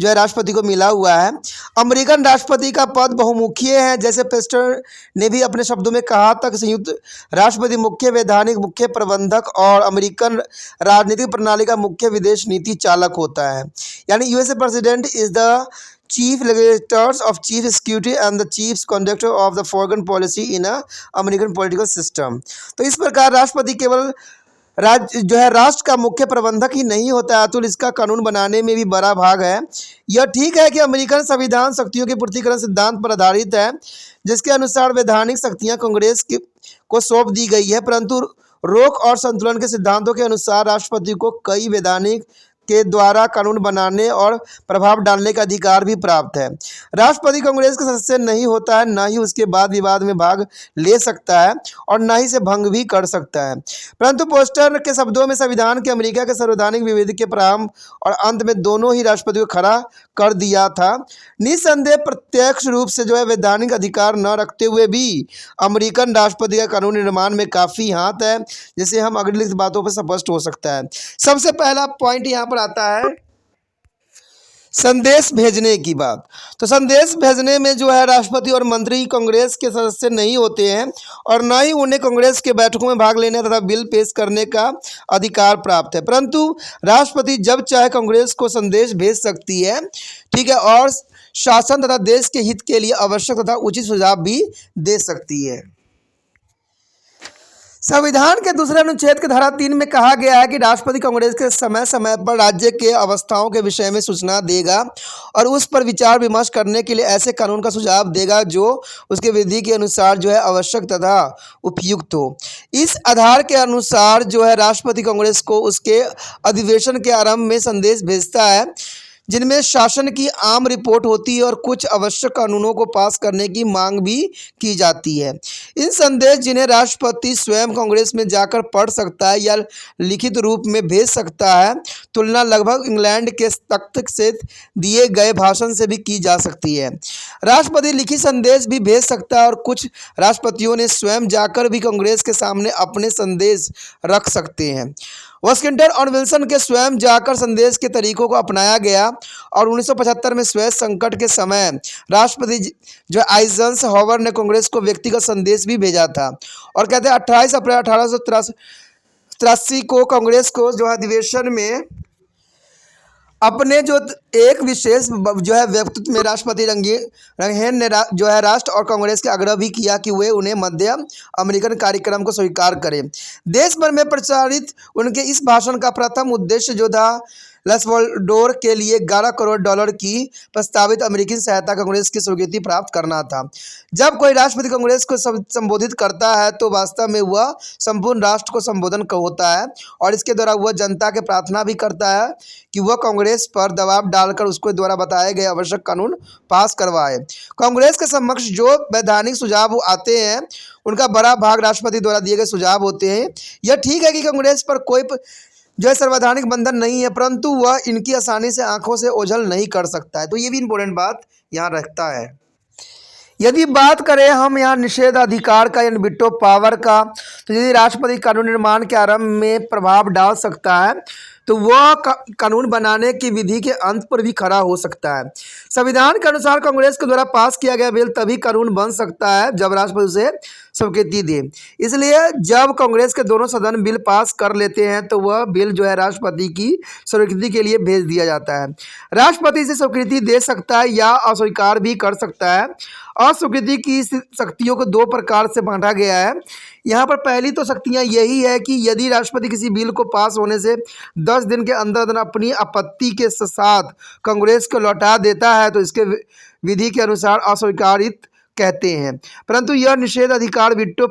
जो है राष्ट्रपति को मिला हुआ है। अमेरिकन राष्ट्रपति का पद बहुमुखीय है। जैसे पेस्टर ने भी अपने शब्दों में कहा था कि संयुक्त राष्ट्रपति मुख्य वैधानिक, मुख्य प्रबंधक और अमेरिकन राजनीतिक प्रणाली का मुख्य विदेश नीति चालक होता है। यानी USA president is the chief legislators of chief executive and the chief conductor of the foreign policy in a American political system। तो इस प्रकार राष्ट्रपति केवल राष्ट्र का मुख्य प्रबंधक ही नहीं होता है, तो इसका कानून बनाने में भी बड़ा भाग है। यह ठीक है कि अमेरिकन संविधान शक्तियों के पूर्तिकरण सिद्धांत पर आधारित है, जिसके अनुसार वैधानिक शक्तियां कांग्रेस को सौंप दी गई है, परंतु रोक और संतुलन के सिद्धांतों के अनुसार राष्ट्रपति को कई वैधानिक के द्वारा कानून बनाने और प्रभाव डालने का अधिकार भी प्राप्त है। राष्ट्रपति कांग्रेस का सदस्य नहीं होता है, न ही उसके बाद विवाद में भाग ले सकता है और न ही इसे भंग भी कर सकता है। परंतु पोस्टर के शब्दों में संविधान के अमेरिका के संवैधानिक विविध के प्रारंभ और अंत में दोनों ही राष्ट्रपति को खड़ा कर दिया था। निसंदेह प्रत्यक्ष रूप से जो है वैधानिक अधिकार न रखते हुए भी अमेरिकन राष्ट्रपति का कानून निर्माण में काफ़ी हाथ है, जिसे हम अगली बातों पर स्पष्ट हो सकता है। सबसे पहला पॉइंट यहाँ पर आता है संदेश भेजने की बात। तो संदेश भेजने में जो है राष्ट्रपति और मंत्री कांग्रेस के सदस्य नहीं होते हैं और न ही उन्हें कांग्रेस के बैठकों में भाग लेने तथा बिल पेश करने का अधिकार प्राप्त है, परंतु राष्ट्रपति जब चाहे कांग्रेस को संदेश भेज सकती है, ठीक है, और शासन तथा देश के हित के लिए आवश्यक तथा उचित सुझाव भी दे सकती है। संविधान के दूसरे अनुच्छेद के धारा 3 में कहा गया है कि राष्ट्रपति कांग्रेस के समय समय पर राज्य के अवस्थाओं के विषय में सूचना देगा और उस पर विचार विमर्श करने के लिए ऐसे कानून का सुझाव देगा जो उसके विधि के अनुसार जो है आवश्यक तथा उपयुक्त हो। इस आधार के अनुसार जो है राष्ट्रपति कांग्रेस को उसके अधिवेशन के आरंभ में संदेश भेजता है, जिनमें शासन की आम रिपोर्ट होती है और कुछ आवश्यक कानूनों को पास करने की मांग भी की जाती है। इन संदेश जिन्हें राष्ट्रपति स्वयं कांग्रेस में जाकर पढ़ सकता है या लिखित रूप में भेज सकता है, तुलना लगभग इंग्लैंड के तख्त से दिए गए भाषण से भी की जा सकती है। राष्ट्रपति लिखित संदेश भी भेज सकता है और कुछ राष्ट्रपतियों ने स्वयं जाकर भी कांग्रेस के सामने अपने संदेश रख सकते हैं। वाशिंगटन और विल्सन के स्वयं जाकर संदेश के तरीकों को अपनाया गया और 1975 में स्वेज संकट के समय राष्ट्रपति जो आइजनहावर ने कांग्रेस को व्यक्तिगत संदेश भी भेजा था। और कहते हैं 28 अप्रैल 1883 को कांग्रेस को जो अधिवेशन में अपने जो एक विशेष जो है व्यक्तित्व में राष्ट्रपति रंगहेन ने जो है राष्ट्र और कांग्रेस के आग्रह भी किया कि वे उन्हें मध्य अमेरिकन कार्यक्रम को स्वीकार करें। देश भर में प्रचारित उनके इस भाषण का प्रथम उद्देश्य जो था लसवाल्डोर के लिए $11 करोड़ की प्रस्तावित अमेरिकी सहायता कांग्रेस की स्वीकृति प्राप्त करना था। जब कोई राष्ट्रपति कांग्रेस को संबोधित करता है तो वास्तव में वह संपूर्ण राष्ट्र को संबोधन होता है और इसके द्वारा वह जनता के प्रार्थना भी करता है कि वह कांग्रेस पर दबाव डालकर उसके द्वारा बताए गए आवश्यक कानून पास करवाए। कांग्रेस के समक्ष जो वैधानिक सुझाव आते हैं उनका बड़ा भाग राष्ट्रपति द्वारा दिए गए सुझाव होते हैं। यह ठीक है कि कांग्रेस पर कोई जो है संवैधानिक बंधन नहीं है, परंतु वह इनकी आसानी से आंखों से ओझल नहीं कर सकता है। तो ये भी इंपॉर्टेंट बात यहाँ रखता है। यदि बात करें हम यहाँ निषेधाधिकार का यानी वीटो पावर का, तो यदि राष्ट्रपति कानून निर्माण के आरंभ में प्रभाव डाल सकता है तो वह कानून बनाने की विधि के अंत पर भी खड़ा हो सकता है। संविधान के अनुसार कांग्रेस के द्वारा पास किया गया बिल तभी कानून बन सकता है जब राष्ट्रपति उसे स्वीकृति दे। इसलिए जब कांग्रेस के दोनों सदन बिल पास कर लेते हैं तो वह बिल जो है राष्ट्रपति की स्वीकृति के लिए भेज दिया जाता है। राष्ट्रपति इसे स्वीकृति दे सकता है या अस्वीकार भी कर सकता है। अस्वीकृति की शक्तियों को दो प्रकार से बांटा गया है। यहाँ पर पहली तो शक्तियाँ यही है कि यदि राष्ट्रपति किसी बिल को पास होने से 10 दिन के अंदर अपनी आपत्ति के साथ कांग्रेस को लौटा देता है तो इसके विधि के अनुसार अस्वीकारित कहते हैं। परंतु यह निषेधाधिकार वीटो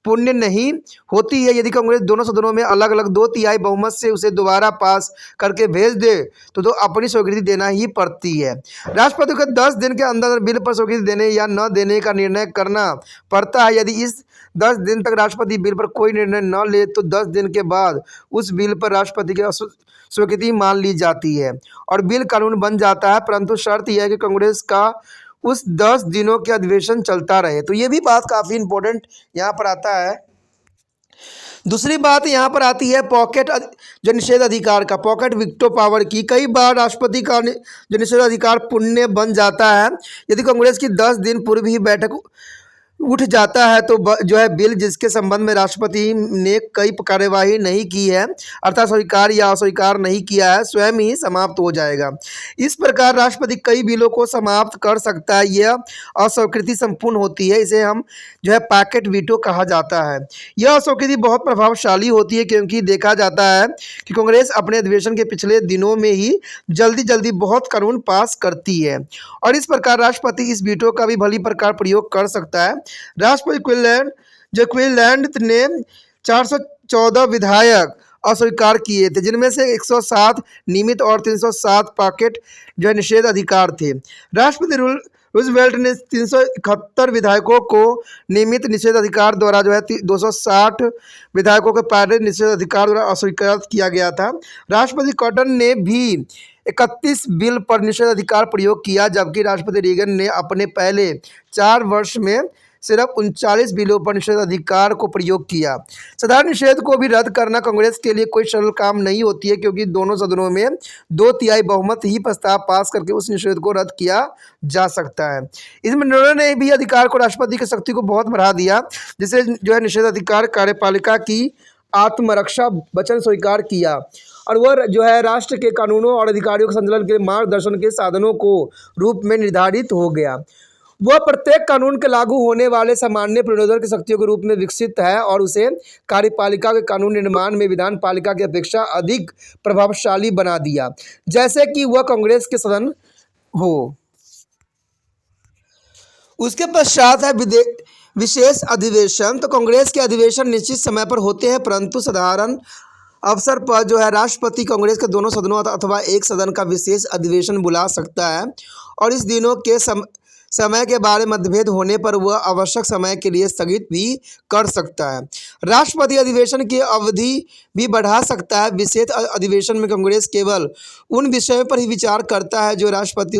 पुण्य नहीं होती है। यदि कांग्रेस दोनों सदनों में अलग अलग 2/3 बहुमत से उसे दोबारा पास करके भेज दे तो अपनी स्वीकृति देना ही पड़ती है। राष्ट्रपति को 10 दिन के अंदर बिल पर स्वीकृति देने या न देने का निर्णय करना पड़ता है। यदि इस 10 दिन तक राष्ट्रपति बिल पर कोई निर्णय न ले तो 10 दिन के बाद उस बिल पर राष्ट्रपति की स्वीकृति मान ली जाती है और बिल कानून बन जाता है। परंतु शर्त यह है कि कांग्रेस का उस 10 दिनों के अधिवेशन चलता रहे। तो ये भी बात काफ़ी इंपॉर्टेंट यहाँ पर आता है। दूसरी बात यहाँ पर आती है पॉकेट जो निषेधाधिकार का, पॉकेट वीटो पावर की। कई बार राष्ट्रपति का जो निषेधाधिकार पुण्य बन जाता है यदि कांग्रेस की 10 दिन पूर्व ही बैठक उठ जाता है तो जो है बिल जिसके संबंध में राष्ट्रपति ने कई कार्यवाही नहीं की है अर्थात स्वीकार या अस्वीकार नहीं किया है स्वयं ही समाप्त हो जाएगा। इस प्रकार राष्ट्रपति कई बिलों को समाप्त कर सकता है। यह अस्वीकृति संपूर्ण होती है, इसे हम जो है पॉकेट वीटो कहा जाता है। यह अस्वीकृति बहुत प्रभावशाली होती है क्योंकि देखा जाता है कि कांग्रेस अपने अधिवेशन के पिछले दिनों में ही जल्दी बहुत कानून पास करती है और इस प्रकार राष्ट्रपति इस वीटो का भी भली प्रकार प्रयोग कर सकता है। राष्ट्रपति क्वीनलैंड ने 414 विधायक अस्वीकार किए थे जिनमें से 107 नियमित और 307 पॉकेट जो है निषेध अधिकार थे। राष्ट्रपति रूजवेल्ट ने 371 विधायकों को नियमित निषेध अधिकार द्वारा जो है 260 विधायकों के पॉकेट निषेध अधिकार द्वारा अस्वीकार किया गया था। राष्ट्रपति कॉटन ने भी 31 बिल पर निषेध अधिकार प्रयोग किया जबकि राष्ट्रपति रीगन ने अपने पहले 4 वर्ष में सिर्फ 39 बिलों पर निषेध अधिकार को प्रयोग किया। साधारण निषेध को भी रद्द करना कांग्रेस के लिए कोई सरल काम नहीं होती है क्योंकि दोनों सदनों में 2/3 बहुमत ही प्रस्ताव पास करके उस निषेध को रद्द किया जा सकता है। इसमें निर्णय ने भी अधिकार को राष्ट्रपति की शक्ति को बहुत बढ़ा दिया जिसे जो है निषेध अधिकार कार्यपालिका की आत्मरक्षा वचन स्वीकार किया और वह जो है राष्ट्र के कानूनों और अधिकारियों के संचालन के मार्गदर्शन के साधनों को रूप में निर्धारित हो गया। वह प्रत्येक कानून के लागू होने वाले सामान्य प्रणोदन की शक्तियों के रूप में विकसित है और उसे कार्यपालिका के कानून निर्माण में विधान पालिका की अपेक्षा अधिक प्रभावशाली बना दिया जैसे कि वह कांग्रेस के सदन हो। उसके पश्चात है विशेष अधिवेशन। तो कांग्रेस के अधिवेशन निश्चित समय पर होते हैं परंतु साधारण अवसर पर जो है राष्ट्रपति कांग्रेस के दोनों सदनों अथवा एक सदन का विशेष अधिवेशन बुला सकता है और इस दिनों के समय के बारे में मतभेद होने पर वह आवश्यक समय के लिए स्थगित भी कर सकता है। राष्ट्रपति अधिवेशन की अवधि भी बढ़ा सकता है। विशेष अधिवेशन में कांग्रेस केवल उन विषयों पर ही विचार करता है जो राष्ट्रपति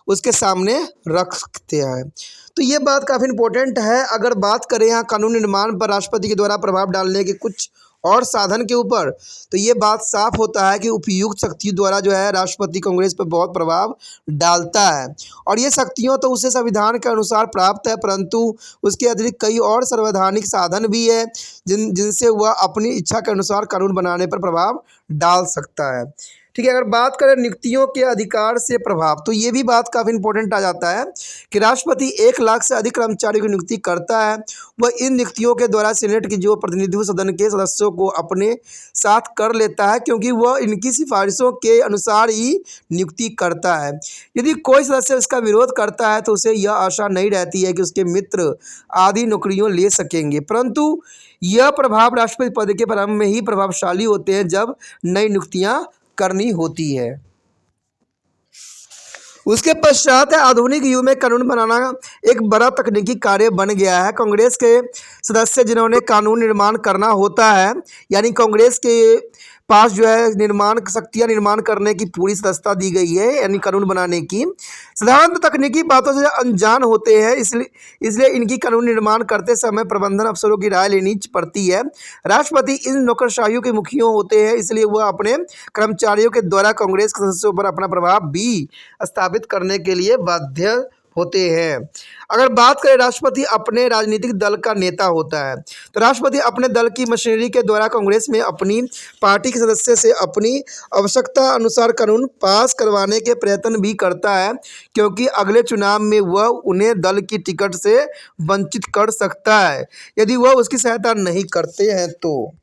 उसके सामने रखते हैं। तो ये बात काफ़ी इम्पोर्टेंट है। अगर बात करें यहाँ कानून निर्माण पर राष्ट्रपति के द्वारा प्रभाव डालने के कुछ और साधन के ऊपर, तो ये बात साफ होता है कि उपयुक्त शक्तियों द्वारा जो है राष्ट्रपति कांग्रेस पर बहुत प्रभाव डालता है और ये शक्तियों तो उसे संविधान के अनुसार प्राप्त है, परंतु उसके अतिरिक्त कई और संवैधानिक साधन भी है जिनसे वह अपनी इच्छा के अनुसार कानून बनाने पर प्रभाव डाल सकता है। ठीक है, अगर बात करें नियुक्तियों के अधिकार से प्रभाव, तो ये भी बात काफ़ी इंपॉर्टेंट आ जाता है कि राष्ट्रपति 1 लाख से अधिक कर्मचारियों की नियुक्ति करता है। वह इन नियुक्तियों के द्वारा सीनेट की जो प्रतिनिधि सदन के सदस्यों को अपने साथ कर लेता है, क्योंकि वह इनकी सिफारिशों के अनुसार ही नियुक्ति करता है। यदि कोई सदस्य इसका विरोध करता है तो उसे यह आशा नहीं रहती है कि उसके मित्र आदि नौकरियों ले सकेंगे, परंतु यह प्रभाव राष्ट्रपति पद के प्रारंभ में ही प्रभावशाली होते हैं जब नई नियुक्तियाँ करनी होती है। उसके पश्चात आधुनिक युग में कानून बनाना एक बड़ा तकनीकी कार्य बन गया है। कांग्रेस के सदस्य जिन्होंने कानून निर्माण करना होता है, यानी कांग्रेस के पास जो है निर्माण करने की पूरी सदस्यता दी गई है, यानी कानून बनाने की। साधारणतः तकनीकी बातों से अनजान होते हैं, इसलिए इनकी कानून निर्माण करते समय प्रबंधन अफसरों की राय लेनी पड़ती है। राष्ट्रपति इन नौकरशाहियों के मुखियों होते हैं, इसलिए वह अपने कर्मचारियों के द्वारा कांग्रेस के सदस्यों पर अपना प्रभाव भी स्थापित करने के लिए बाध्य होते हैं। अगर बात करें राष्ट्रपति अपने राजनीतिक दल का नेता होता है, तो राष्ट्रपति अपने दल की मशीनरी के द्वारा कांग्रेस में अपनी पार्टी के सदस्य से अपनी आवश्यकता अनुसार कानून पास करवाने के प्रयत्न भी करता है, क्योंकि अगले चुनाव में वह उन्हें दल की टिकट से वंचित कर सकता है यदि वह उसकी सहायता नहीं करते हैं। तो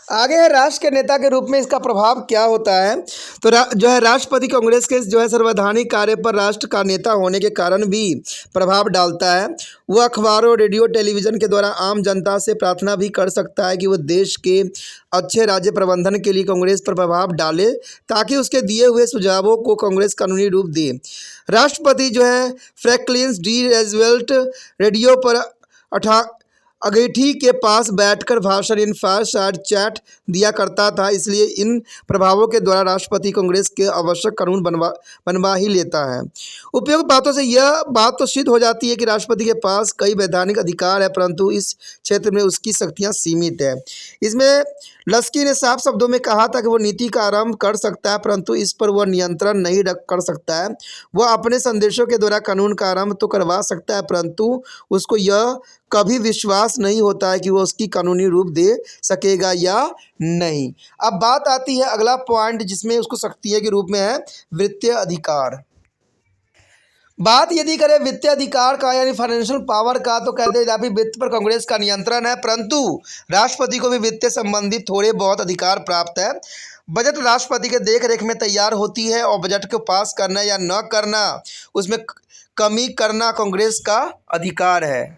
आगे है राष्ट्र के नेता के रूप में इसका प्रभाव क्या होता है। तो जो है राष्ट्रपति कांग्रेस के जो है संवैधानिक कार्य पर राष्ट्र का नेता होने के कारण भी प्रभाव डालता है। वह अखबारों, रेडियो, टेलीविज़न के द्वारा आम जनता से प्रार्थना भी कर सकता है कि वह देश के अच्छे राज्य प्रबंधन के लिए कांग्रेस पर प्रभाव डाले, ताकि उसके दिए हुए सुझावों को कांग्रेस कानूनी रूप दे। राष्ट्रपति जो है फ्रैंकलिन डी रूजवेल्ट रेडियो पर अगेठी के पास बैठकर भाषण इन फायरसाइड चैट दिया करता था, इसलिए इन प्रभावों के द्वारा राष्ट्रपति कांग्रेस के आवश्यक कानून बनवा ही लेता है। उपयुक्त बातों से यह बात तो सिद्ध हो जाती है कि राष्ट्रपति के पास कई वैधानिक अधिकार है, परंतु इस क्षेत्र में उसकी शक्तियां सीमित है। इसमें लस्की ने साफ शब्दों में कहा था कि वह नीति का आरंभ कर सकता है, परंतु इस पर वह नियंत्रण नहीं कर सकता है। वह अपने संदेशों के द्वारा कानून का आरंभ तो करवा सकता है, परंतु उसको यह कभी विश्वास नहीं होता है कि वह उसकी कानूनी रूप दे सकेगा या नहीं। अब बात आती है अगला पॉइंट, जिसमें उसको शक्ति के रूप में है वित्तीय अधिकार। बात यदि करें वित्तीय अधिकार का, यानी फाइनेंशियल पावर का, तो कहते हैं वित्त पर कांग्रेस का नियंत्रण है, परंतु राष्ट्रपति को भी वित्त संबंधित थोड़े बहुत अधिकार प्राप्त है। बजट राष्ट्रपति के देख रेख में तैयार होती है और बजट को पास करना या न करना, उसमें कमी करना कांग्रेस का अधिकार है।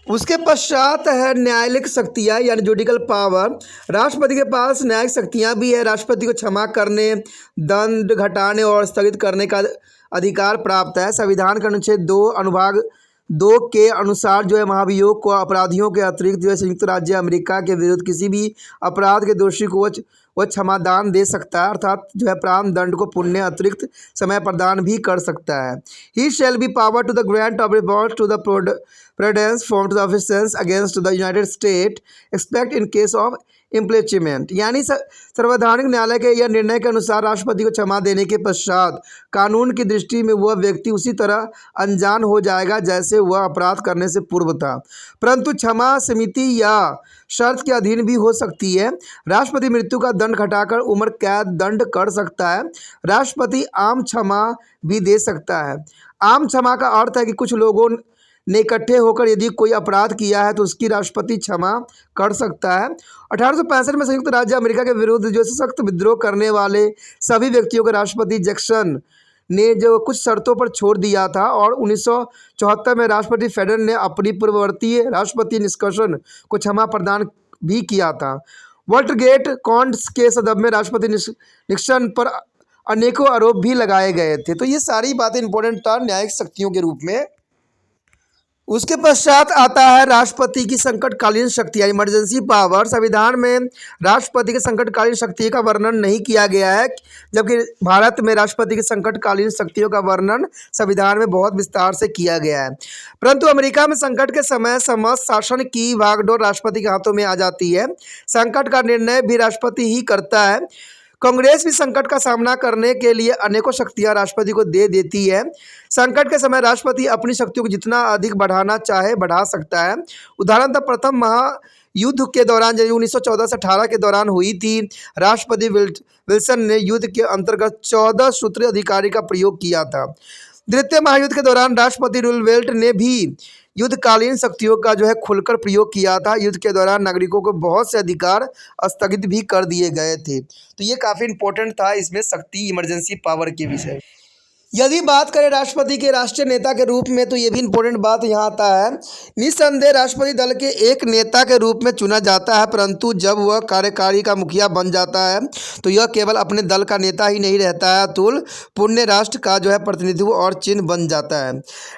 उसके पश्चात है न्यायालयिक शक्तियाँ, यानी जुडिकल पावर। राष्ट्रपति के पास न्यायिक शक्तियाँ भी है। राष्ट्रपति को क्षमा करने, दंड घटाने और स्थगित करने का अधिकार प्राप्त है। संविधान के अनुच्छेद 2 अनुभाग 2 के अनुसार जो है महाभियोग को अपराधियों के अतिरिक्त जो है संयुक्त राज्य अमेरिका के विरुद्ध किसी भी अपराध के दोषी को वह क्षमादान दे सकता है, अर्थात जो है प्राण दंड को पुण्य अतिरिक्त समय प्रदान भी कर सकता है। He shall be power to the grant of reward to the pardons form to the officers against the United State expect in case of impeachment, यानी संवैधानिक न्यायालय के यह निर्णय के अनुसार राष्ट्रपति को क्षमा देने के पश्चात कानून की दृष्टि में वह व्यक्ति उसी तरह अनजान हो जाएगा जैसे वह अपराध करने से पूर्व था, परंतु क्षमा समिति या शर्त के अधीन भी हो सकती है। राष्ट्रपति मृत्यु का दंड घटाकर उम्र कैद दंड कर सकता है। राष्ट्रपति आम क्षमा भी दे सकता है। आम क्षमा का अर्थ है कि कुछ लोगों ने इकट्ठे होकर यदि कोई अपराध किया है तो उसकी राष्ट्रपति क्षमा कर सकता है। 1865 में संयुक्त राज्य अमेरिका के विरुद्ध जो सख्त विद्रोह करने वाले सभी व्यक्तियों को राष्ट्रपति जैक्सन ने जो कुछ शर्तों पर छोड़ दिया था, और 1974 में राष्ट्रपति फेडरल ने अपनी पूर्ववर्ती राष्ट्रपति निष्कर्षण को क्षमा प्रदान भी किया था। वाटरगेट कांड के संदर्भ में राष्ट्रपति निक्सन पर अनेकों आरोप भी लगाए गए थे। तो ये सारी बातें इंपॉर्टेंट था न्यायिक शक्तियों के रूप में। उसके पश्चात आता है राष्ट्रपति की संकटकालीन शक्तियाँ, इमरजेंसी पावर। संविधान में राष्ट्रपति की संकटकालीन शक्ति का वर्णन नहीं किया गया है, जबकि भारत में राष्ट्रपति की संकटकालीन शक्तियों का वर्णन संविधान में बहुत विस्तार से किया गया है। परंतु अमेरिका में संकट के समय समस्त शासन की भागडोर राष्ट्रपति के हाथों में आ जाती है। संकट का निर्णय भी राष्ट्रपति ही करता है। कांग्रेस भी संकट का सामना करने के लिए अनेकों शक्तियां राष्ट्रपति को दे देती है। संकट के समय राष्ट्रपति अपनी शक्तियों को जितना अधिक बढ़ाना चाहे बढ़ा सकता है। उदाहरणतः प्रथम महायुद्ध के दौरान, जो 1914 से 18 के दौरान हुई थी, राष्ट्रपति विल्सन ने युद्ध के अंतर्गत 14 सूत्रीय अधिकारी का प्रयोग किया था। द्वितीय महायुद्ध के दौरान राष्ट्रपति रूजवेल्ट ने भी युद्धकालीन शक्तियों का खुलकर प्रयोग किया था। युद्ध के दौरान नागरिकों को बहुत से अधिकार स्थगित भी कर दिए गए थे। तो ये काफ़ी इंपॉर्टेंट था इसमें शक्ति, इमरजेंसी पावर के विषय। यदि बात करें राष्ट्रपति के राष्ट्रीय नेता के रूप में, तो ये भी इंपॉर्टेंट बात यहाँ आता है। निस्संदेह राष्ट्रपति दल के एक नेता के रूप में चुना जाता है, परंतु जब वह कार्यकारी का मुखिया बन जाता है तो यह केवल अपने दल का नेता ही नहीं रहता है, अतुल पुण्य राष्ट्र का प्रतिनिधित्व और चिन्ह बन जाता है।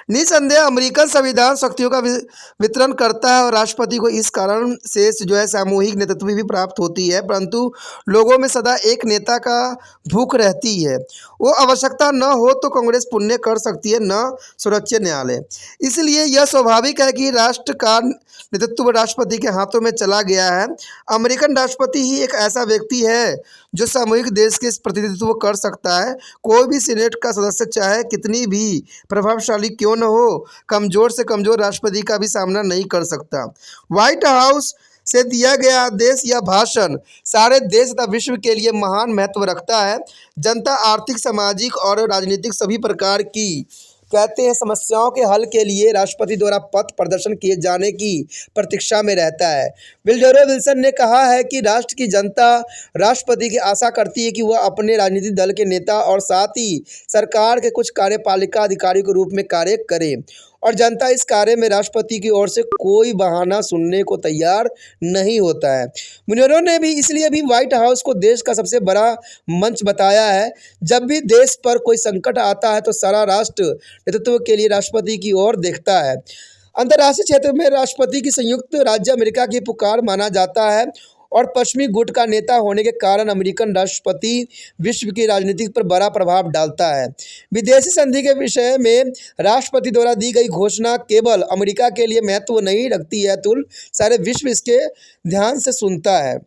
निस्संदेह अमेरिकन संविधान शक्तियों का वितरण करता है और राष्ट्रपति को इस कारण से सामूहिक नेतृत्व भी प्राप्त होती है, परंतु लोगों में सदा एक नेता का भूख रहती है। वो आवश्यकता न हो तो कांग्रेस पुण्य कर सकती है, न सर्वोच्च न्यायालय। इसलिए यह स्वाभाविक है कि राष्ट्र का नेतृत्व राष्ट्रपति के हाथों में चला गया है। अमेरिकन राष्ट्रपति ही एक ऐसा व्यक्ति है जो सामूहिक देश के प्रतिनिधित्व कर सकता है। कोई भी सीनेट का सदस्य चाहे कितनी भी प्रभावशाली क्यों न हो, कमजोर से कमजोर राष्ट्रपति का भी सामना नहीं कर सकता। व्हाइट हाउस से दिया गया आदेश या भाषण सारे देश तथा विश्व के लिए महान महत्व रखता है। जनता आर्थिक, सामाजिक और राजनीतिक सभी प्रकार की समस्याओं के हल के लिए राष्ट्रपति द्वारा पथ प्रदर्शन किए जाने की प्रतीक्षा में रहता है। वुडरो विल्सन ने कहा है कि राष्ट्र की जनता राष्ट्रपति की आशा करती है कि वह अपने राजनीतिक दल के नेता और साथ ही सरकार के कुछ कार्यपालिका अधिकारी के रूप में कार्य करे, और जनता इस कार्य में राष्ट्रपति की ओर से कोई बहाना सुनने को तैयार नहीं होता है। मुनरो ने भी इसलिए भी व्हाइट हाउस को देश का सबसे बड़ा मंच बताया है। जब भी देश पर कोई संकट आता है तो सारा राष्ट्र नेतृत्व के लिए राष्ट्रपति की ओर देखता है। अंतर्राष्ट्रीय क्षेत्र में राष्ट्रपति की संयुक्त राज्य अमेरिका की पुकार माना जाता है और पश्चिमी गुट का नेता होने के कारण अमेरिकन राष्ट्रपति विश्व की राजनीति पर बड़ा प्रभाव डालता है। विदेशी संधि के विषय में राष्ट्रपति द्वारा दी गई घोषणा केवल अमेरिका के लिए महत्व नहीं रखती है, तुल सारे विश्व इसके ध्यान से सुनता है।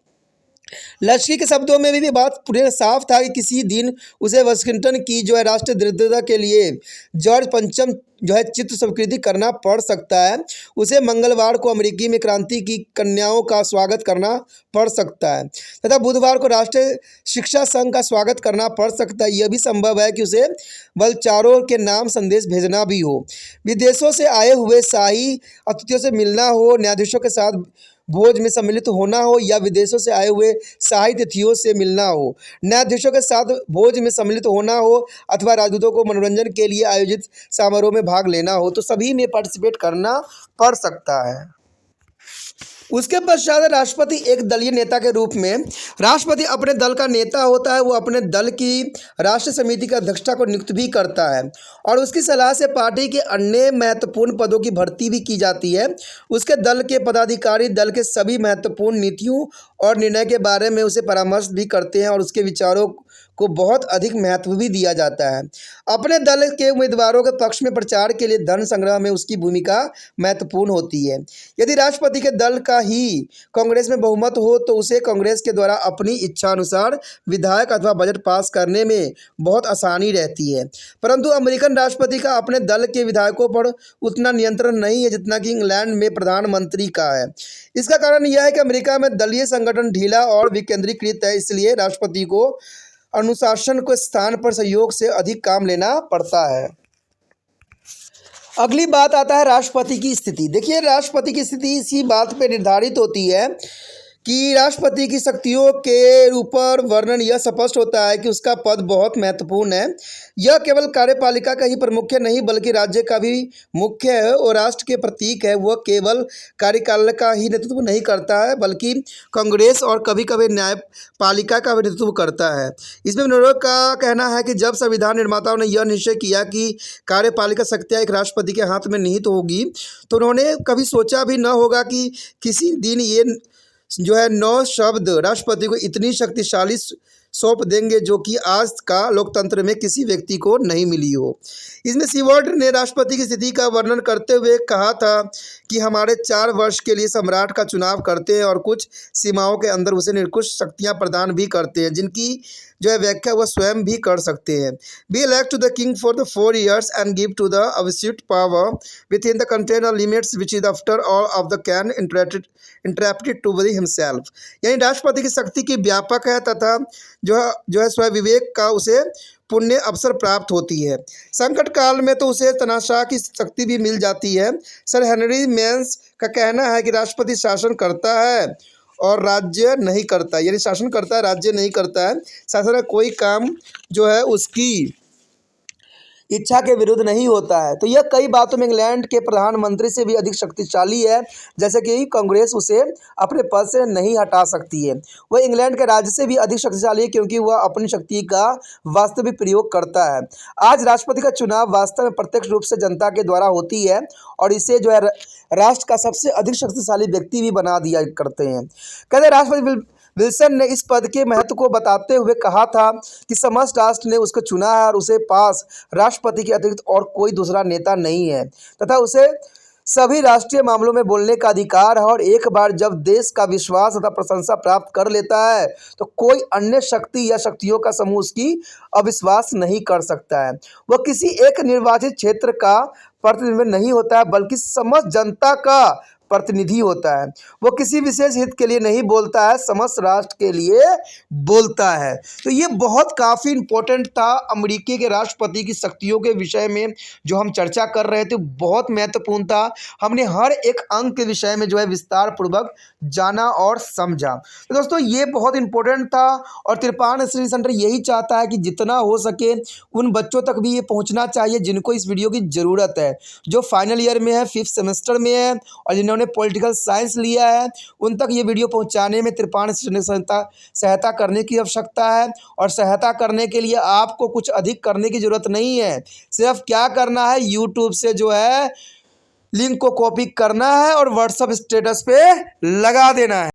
लक्ष्य के शब्दों में भी बात पूरे साफ था कि किसी दिन उसे वाशिंगटन की राष्ट्रीय दृढ़ता के लिए जॉर्ज पंचम चित्र स्वीकृति करना पड़ सकता है। उसे मंगलवार को अमेरिकी में क्रांति की कन्याओं का स्वागत करना पड़ सकता है तथा बुधवार को राष्ट्रीय शिक्षा संघ का स्वागत करना पड़ सकता है। यह भी संभव है कि उसे बलचारों के नाम संदेश भेजना भी हो, विदेशों से आए हुए शाही अतिथियों से मिलना हो, न्यायाधीशों के साथ भोज में सम्मिलित होना हो या विदेशों से आए हुए शाही अतिथियों से मिलना हो, न्यायाधीशों के साथ भोज में सम्मिलित होना हो अथवा राजदूतों को मनोरंजन के लिए आयोजित समारोह में भाग लेना हो, तो सभी में पार्टिसिपेट करना पड़ सकता है। उसके पश्चात राष्ट्रपति एक दलीय नेता के रूप में, राष्ट्रपति अपने दल का नेता होता है। वो अपने दल की राष्ट्रीय समिति की अध्यक्षता को नियुक्त भी करता है और उसकी सलाह से पार्टी के अन्य महत्वपूर्ण पदों की भर्ती भी की जाती है। उसके दल के पदाधिकारी दल के सभी महत्वपूर्ण नीतियों और निर्णय के बारे में उसे परामर्श भी करते हैं और उसके विचारों को बहुत अधिक महत्व भी दिया जाता है। अपने दल के उम्मीदवारों के पक्ष में प्रचार के लिए धन संग्रह में उसकी भूमिका महत्वपूर्ण होती है। यदि राष्ट्रपति के दल का ही कांग्रेस में बहुमत हो तो उसे कांग्रेस के द्वारा अपनी इच्छा अनुसार विधायक अथवा बजट पास करने में बहुत आसानी रहती है। परंतु अमेरिकन राष्ट्रपति का अपने दल के विधायकों पर उतना नियंत्रण नहीं है जितना कि इंग्लैंड में प्रधानमंत्री का है। इसका कारण यह है कि अमेरिका में दलीय संगठन ढीला और विकेंद्रीकृत है, इसलिए राष्ट्रपति को अनुशासन के स्थान पर सहयोग से अधिक काम लेना पड़ता है। अगली बात आता है राष्ट्रपति की स्थिति। देखिए, राष्ट्रपति की स्थिति इसी बात पर निर्धारित होती है कि राष्ट्रपति की शक्तियों के ऊपर वर्णन यह स्पष्ट होता है कि उसका पद बहुत महत्वपूर्ण है। यह केवल कार्यपालिका का ही प्रमुख नहीं बल्कि राज्य का भी मुख्य है और राष्ट्र के प्रतीक है। वह केवल कार्यकाल का ही नेतृत्व नहीं करता है बल्कि कांग्रेस और कभी कभी न्यायपालिका का भी नेतृत्व करता है। इसमें विनोद का कहना है कि जब संविधान निर्माताओं ने यह निश्चय किया कि कार्यपालिका शक्तियाँ एक राष्ट्रपति के हाथ में निहित होगी तो उन्होंने कभी सोचा भी न होगा कि किसी दिन ये जो है 9 शब्द राष्ट्रपति को इतनी शक्तिशाली सौंप देंगे जो कि आज का लोकतंत्र में किसी व्यक्ति को नहीं मिली हो। इसमें सीवर्ड ने राष्ट्रपति की स्थिति का वर्णन करते हुए कहा था कि हमारे 4 वर्ष के लिए सम्राट का चुनाव करते हैं और कुछ सीमाओं के अंदर उसे निर्कुश शक्तियां प्रदान भी करते हैं जिनकी जो है व्याख्या वह स्वयं भी कर सकते हैं। Be elect to the king for the 4 years and give to the absolute power within the container limits which is after all of the can interrupted to with himself. यानी राष्ट्रपति की शक्ति की व्यापक है तथा जो है स्वयं विवेक का उसे पुण्य अवसर प्राप्त होती है। संकट काल में तो उसे तनाशाह की शक्ति भी मिल जाती है। सर हेनरी मेंस का कहना है कि राष्ट्रपति शासन करता है और राज्य नहीं करता, यानी शासन करता है राज्य नहीं करता है। शासन का कोई काम जो है उसकी इच्छा के विरुद्ध नहीं होता है। तो यह कई बातों में इंग्लैंड के प्रधानमंत्री से भी अधिक शक्तिशाली है, जैसे कि कांग्रेस उसे अपने पद से नहीं हटा सकती है। वह इंग्लैंड के राज्य से भी अधिक शक्तिशाली है क्योंकि वह अपनी शक्ति का वास्तविक प्रयोग करता है। आज राष्ट्रपति का चुनाव वास्तव में प्रत्यक्ष रूप से जनता के द्वारा होती है और इसे जो है राष्ट्र का सबसे अधिक शक्तिशाली व्यक्ति भी बना दिया करते हैं। कहते राष्ट्रपति विल्सन ने इस पद के महत्व को बताते हुए कहा था कि समस्त राष्ट्र ने उसको चुना है और उसे पास राष्ट्रपति के अतिरिक्त और कोई दूसरा नेता नहीं है तथा उसे सभी राष्ट्रीय मामलों में बोलने का अधिकार है और एक बार जब देश का विश्वास तथा प्रशंसा प्राप्त कर लेता है तो कोई अन्य शक्ति या शक्तियों का समूह उसकी अविश्वास नहीं कर सकता है। वह किसी एक निर्वाचित क्षेत्र का प्रतिनिधित्व नहीं होता है बल्कि समस्त जनता का प्रतिनिधि होता है। वो किसी विशेष हित के लिए नहीं बोलता है, समस्त राष्ट्र के लिए बोलता है। तो ये बहुत काफ़ी इम्पोर्टेंट था अमेरिकी के राष्ट्रपति की शक्तियों के विषय में जो हम चर्चा कर रहे थे, बहुत महत्वपूर्ण था। हमने हर एक अंक के विषय में जो है विस्तार पूर्वक जाना और समझा। तो दोस्तों ये बहुत इंपॉर्टेंट था और त्रिपाण स्टडी सेंटर यही चाहता है कि जितना हो सके उन बच्चों तक भी ये पहुँचना चाहिए जिनको इस वीडियो की ज़रूरत है, जो फाइनल ईयर में है, 5th सेमेस्टर में है और जिन्होंने पॉलिटिकल साइंस लिया है, उन तक ये वीडियो पहुंचाने में त्रिपाण सहायता करने की आवश्यकता है। और सहायता करने के लिए आपको कुछ अधिक करने की ज़रूरत नहीं है, सिर्फ क्या करना है, यूट्यूब से जो है लिंक को कॉपी करना है और व्हाट्सएप स्टेटस पे लगा देना है।